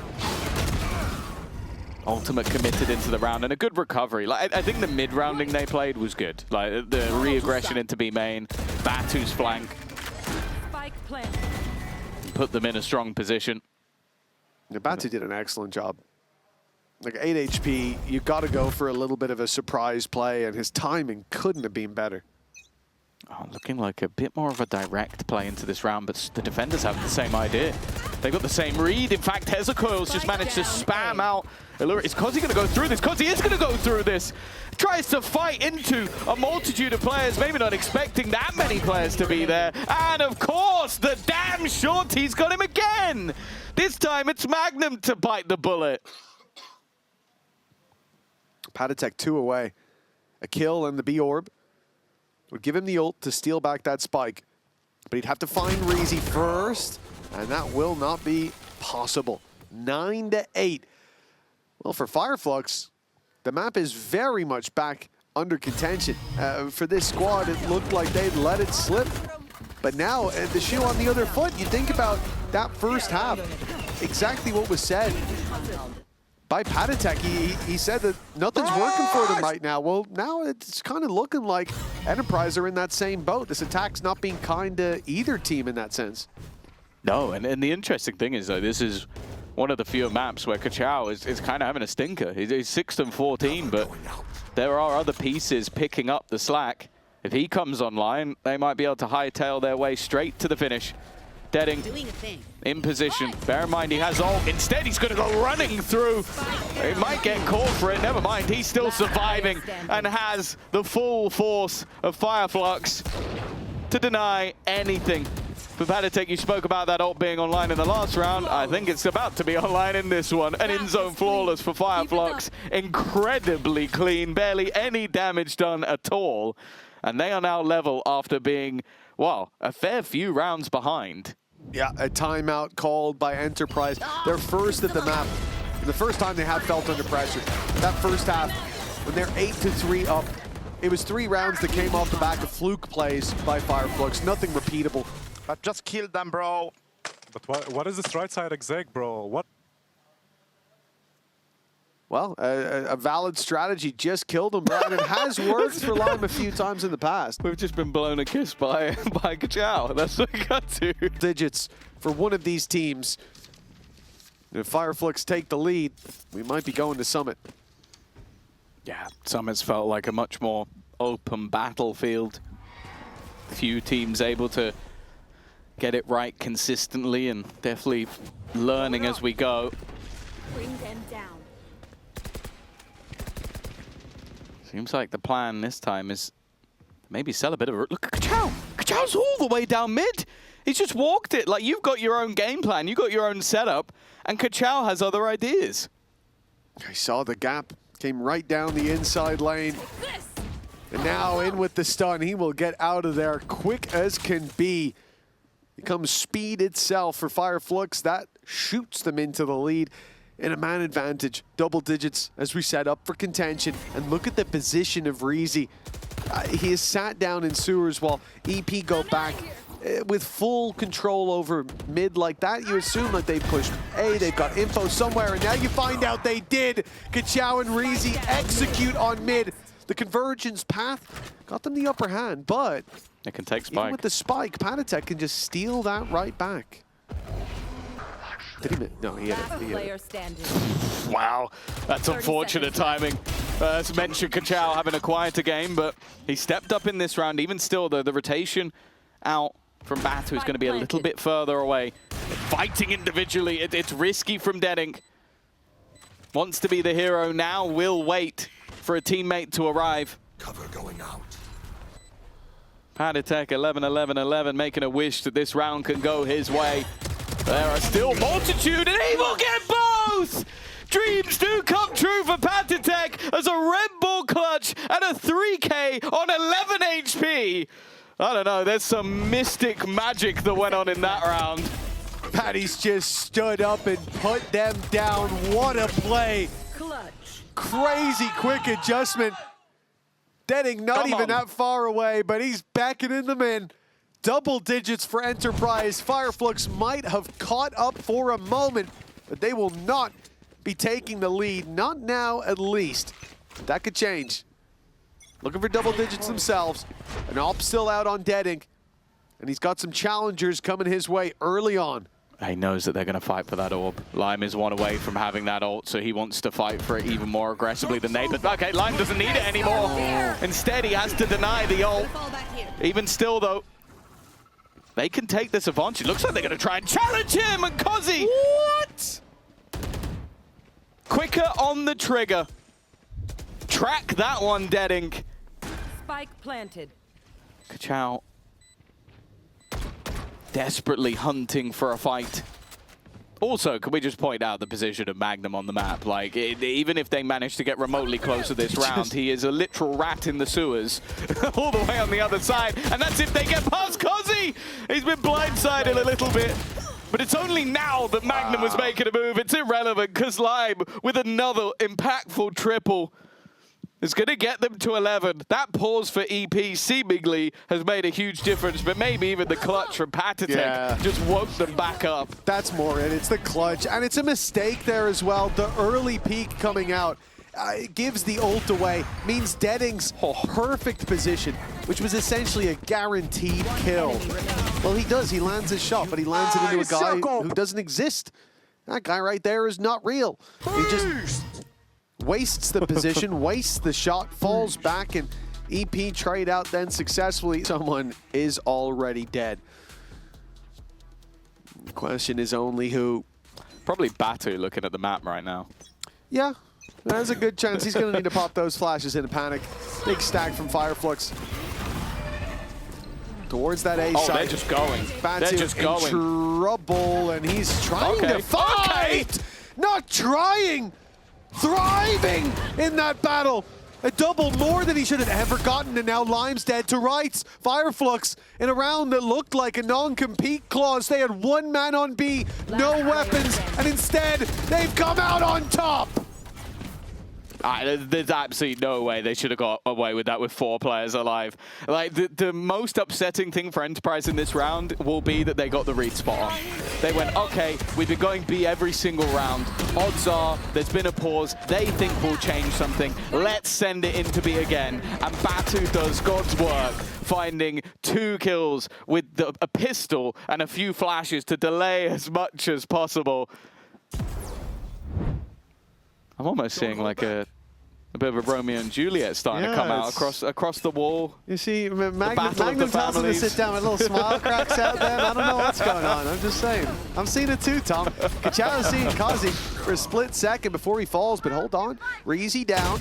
Ultimate committed into the round, and a good recovery. Like, I think the mid-rounding they played was good. Like, the re-aggression into B main, Batu's flank. Spike plant. Put them in a strong position. Yeah, Batu did an excellent job. Like 8 HP, you got to go for a little bit of a surprise play, and his timing couldn't have been better. Oh, looking like a bit more of a direct play into this round, but the defenders have the same idea. They got the same read. In fact, Hezekiah's just managed to spam out. Is Kozzy going to go through this? Kozzy is going to go through this. Tries to fight into a multitude of players, maybe not expecting that many players to be there. And of course, the damn shorty's got him again. This time it's Magnum to bite the bullet. Patatek 2 away. A kill and the B orb would give him the ult to steal back that spike. But he'd have to find Reezy first, and that will not be possible. 9-8. Well, for Fireflux, the map is very much back under contention. For this squad, it looked like they'd let it slip. But now, the shoe on the other foot, you think about that first half, exactly what was said by Patatek. He said that nothing's working for them right now. Well, now it's kind of looking like Enterprise are in that same boat. This attack's not being kind to either team in that sense. No, and the interesting thing is, though, this is one of the few maps where Kachao is kind of having a stinker. He's 6-14, but there are other pieces picking up the slack. If he comes online, they might be able to hightail their way straight to the finish. Deading in position. Bear in mind he has ult. Instead, he's going to go running through. He might get caught for it. Never mind. He's still surviving and has the full force of Fireflux to deny anything. For Patatek, you spoke about that ult being online in the last round. I think it's about to be online in this one. An in-zone flawless for Fireflux. Incredibly clean. Barely any damage done at all. And they are now level after being, well, a fair few rounds behind. Yeah, a timeout called by Enterprise. They're first at the map. And the first time they have felt under pressure. That first half, when they're 8-3 up, it was 3 rounds that came off the back of fluke plays by Fireflux. Nothing repeatable. But just kill them, bro. But what is this right side exec, bro? What? Well, a valid strategy just killed him, Brian. It has worked for Lime a few times in the past. We've just been blown a kiss by Kachao. That's what we got to. Digits for one of these teams. If Fireflux take the lead, we might be going to Summit. Yeah, Summit's felt like a much more open battlefield. Few teams able to get it right consistently and definitely learning as we go. Bring them down. Seems like the plan this time is maybe sell a bit of a... Look at Kachao! Kachao's all the way down mid! He's just walked it. Like, you've got your own game plan, you've got your own setup, and Kachao has other ideas. I saw the gap, came right down the inside lane. And now in with the stun, he will get out of there quick as can be. Becomes speed itself for Fireflux. That shoots them into the lead. In a man advantage, double digits as we set up for contention. And look at the position of Reezy. He is sat down in sewers while EP go back with full control over mid like that. You assume that they pushed A, they've got info somewhere, and now you find out they did. Kachao and Reezy execute on mid. The convergence path got them the upper hand, but it can take Spike. Even with the spike, Patatek can just steal that right back. Did he? No, he hit it. Player standing. Wow, that's unfortunate timing. As mentioned, Kachao having a quieter game, but he stepped up in this round. Even still, the rotation out from Batu is going to be a little bit further away. Fighting individually, it's risky from Deadink. Wants to be the hero now, will wait for a teammate to arrive. Cover going out. Patatek 11-11-11, making a wish that this round can go his way. There are still multitude, and he will get both! Dreams do come true for Patatek as a Red Bull clutch and a 3K on 11 HP. I don't know, there's some mystic magic that went on in that round. Patty's just stood up and put them down. What a play. Clutch. Crazy quick adjustment. Deading not even that far away, but he's beckoning them in. Double digits for Enterprise. Fireflux might have caught up for a moment, but they will not be taking the lead. Not now, at least. That could change. Looking for double digits themselves. An op still out on Deadink, and he's got some challengers coming his way early on. He knows that they're going to fight for that orb. Lime is one away from having that ult, so he wants to fight for it even more aggressively than they. But okay, Lime doesn't need it anymore. Instead, he has to deny the ult. Even still, though, they can take this advantage. Looks like they're going to try and challenge him, and Kozzy. What? Quicker on the trigger. Track that one, Deadink. Spike planted. Kachao desperately hunting for a fight. Also, can we just point out the position of Magnum on the map? Like, even if they manage to get remotely close to this round, he is a literal rat in the sewers all the way on the other side. And that's if they get past Kozzy. He's been blindsided a little bit. But it's only now that Magnum was making a move. It's irrelevant because Lime, with another impactful triple, is going to get them to 11. That pause for EP seemingly has made a huge difference, but maybe even the clutch from Patatek just woke them back up. That's more it. It's the clutch, and it's a mistake there as well. The early peak coming out gives the ult away, means Deading's perfect position, which was essentially a guaranteed kill. Well, he does. He lands his shot, but he lands it into a guy who doesn't exist. That guy right there is not real. He just wastes the position, wastes the shot, falls back, and EP trade out then successfully. Someone is already dead. The question is only who. Probably Batu looking at the map right now. Yeah, there's a good chance he's going to need to pop those flashes in a panic. Big stack from Fireflux. Towards that A side. Oh, they're just going. Batu They're just going. Trouble, and he's trying to fight! Not trying! Thriving in that battle. A double more than he should have ever gotten, and now Lime's dead to rights. Fireflux in a round that looked like a non-compete clause. They had one man on B, no weapons, and instead they've come out on top. There's absolutely no way they should have got away with that with 4 players alive. Like, the most upsetting thing for Enterprise in this round will be that they got the read spot on. They went, okay, we've been going B every single round. Odds are there's been a pause. They think we'll change something. Let's send it into B again. And Batu does God's work, finding 2 kills with a pistol and a few flashes to delay as much as possible. I'm almost seeing like a bit of a Romeo and Juliet starting to come out across the wall. You see, Magnum tells him to sit down with a little smile cracks out there. I don't know what's going on. I'm just saying. I'm seeing it too, Tom. Kachao's seeing Kazi for a split second before he falls, but hold on. Reezy down.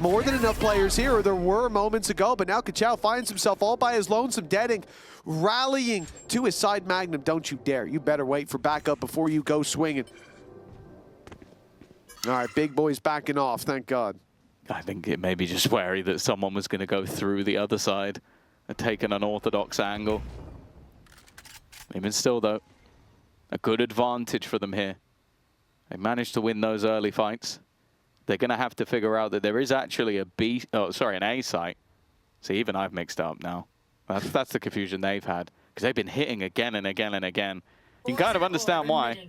More than enough players here, or there were moments ago, but now Kachao finds himself all by his lonesome, deading, rallying to his side. Magnum, don't you dare. You better wait for backup before you go swinging. All right, big boy's backing off, thank God. I think it may be just wary that someone was going to go through the other side and take an unorthodox angle. Even still, though, a good advantage for them here. They managed to win those early fights. They're going to have to figure out that there is actually an A site. See, even I've mixed up now. That's the confusion they've had, because they've been hitting again and again and again. You can kind of understand why.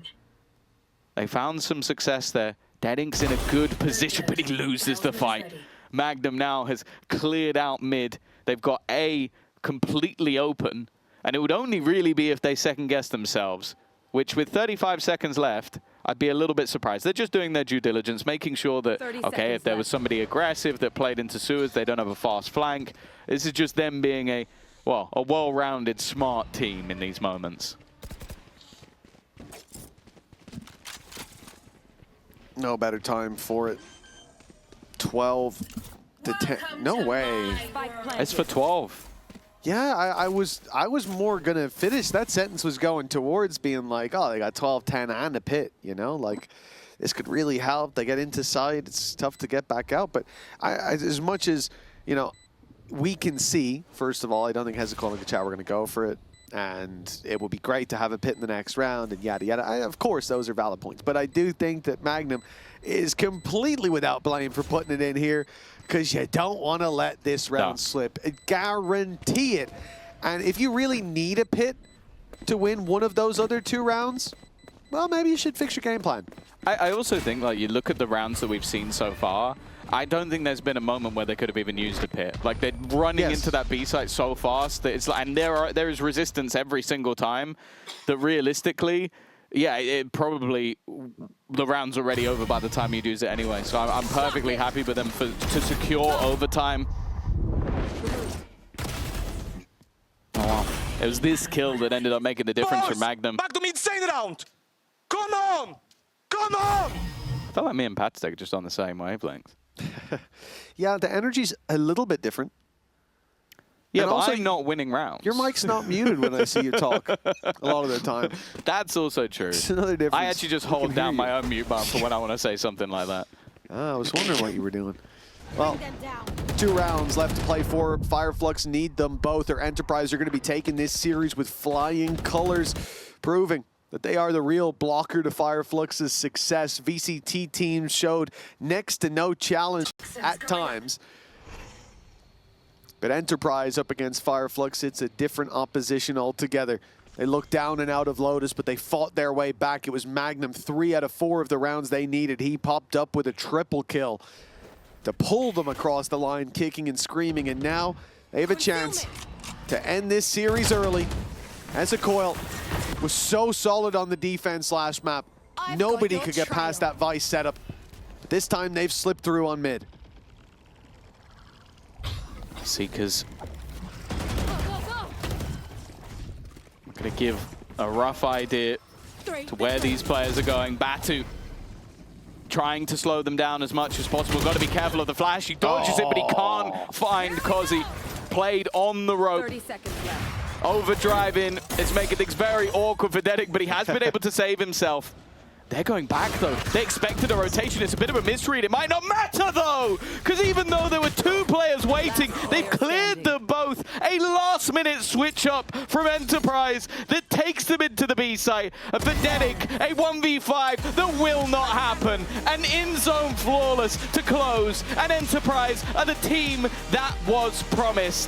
They found some success there. Deadink's in a good position, but he loses the fight. Magnum now has cleared out mid. They've got A completely open, and it would only really be if they second-guess themselves, which with 35 seconds left, I'd be a little bit surprised. They're just doing their due diligence, making sure that, okay, if there was somebody aggressive that played into sewers, they don't have a fast flank. This is just them being a well-rounded, smart team in these moments. No better time for it. 12 to 10. No way. It's for 12. Yeah, I was more gonna finish. That sentence was going towards being like, oh, they got 12, 10, and a pit. You know, like this could really help. They get into side. It's tough to get back out. But as much as we can see, first of all, I don't think Hezekiah and Kachao were gonna go for it. And it would be great to have a pit in the next round and yada, yada. Of course, those are valid points. But I do think that Magnum is completely without blame for putting it in here because you don't want to let this round slip. Guarantee it. And if you really need a pit to win one of those other 2 rounds, well, maybe you should fix your game plan. I also think, like, you look at the rounds that we've seen so far, I don't think there's been a moment where they could have even used a pit. Like, they're running into that B site so fast that it's like, and there is resistance every single time that realistically, yeah, it probably, the round's already over by the time you use it anyway. So I'm perfectly happy with them to secure overtime. Oh, wow. It was this kill that ended up making the difference for Magnum. Back to me, insane round! Come on! Come on! I felt like me and Patsteg are just on the same wavelength. Yeah, the energy's a little bit different. Yeah, and but also, I'm not winning rounds. Your mic's not muted when I see you talk a lot of the time. That's also true. It's another difference. I actually just hold down my own mute button for when I want to say something like that. I was wondering what you were doing. Well, 2 rounds left to play for. Fireflux need them both. Or Enterprise are going to be taking this series with flying colors, proving that they are the real blocker to Fireflux's success. VCT teams showed next to no challenge at times. But Enterprise up against Fireflux, it's a different opposition altogether. They looked down and out of Lotus, but they fought their way back. It was Magnum, 3 out of 4 of the rounds they needed. He popped up with a triple kill to pull them across the line, kicking and screaming. And now they have a chance to end this series early. Hezekiah was so solid on the defense last map. Nobody could get past that Vice setup. But this time they've slipped through on mid. Seekers. I'm going to give a rough idea to where these players are going. Batu trying to slow them down as much as possible. Got to be careful of the flash. He dodges it, but he can't find Kozi. Played on the rope. 30 seconds left. Overdriving. It's making things very awkward for Dedic, but he has been able to save himself. They're going back, though. They expected a rotation. It's a bit of a misread. It might not matter, though, because even though there were 2 players waiting, they've cleared them both. A last-minute switch-up from Enterprise that takes them into the B site. A Vedenic, a 1v5 that will not happen. An in-zone flawless to close. And Enterprise are the team that was promised.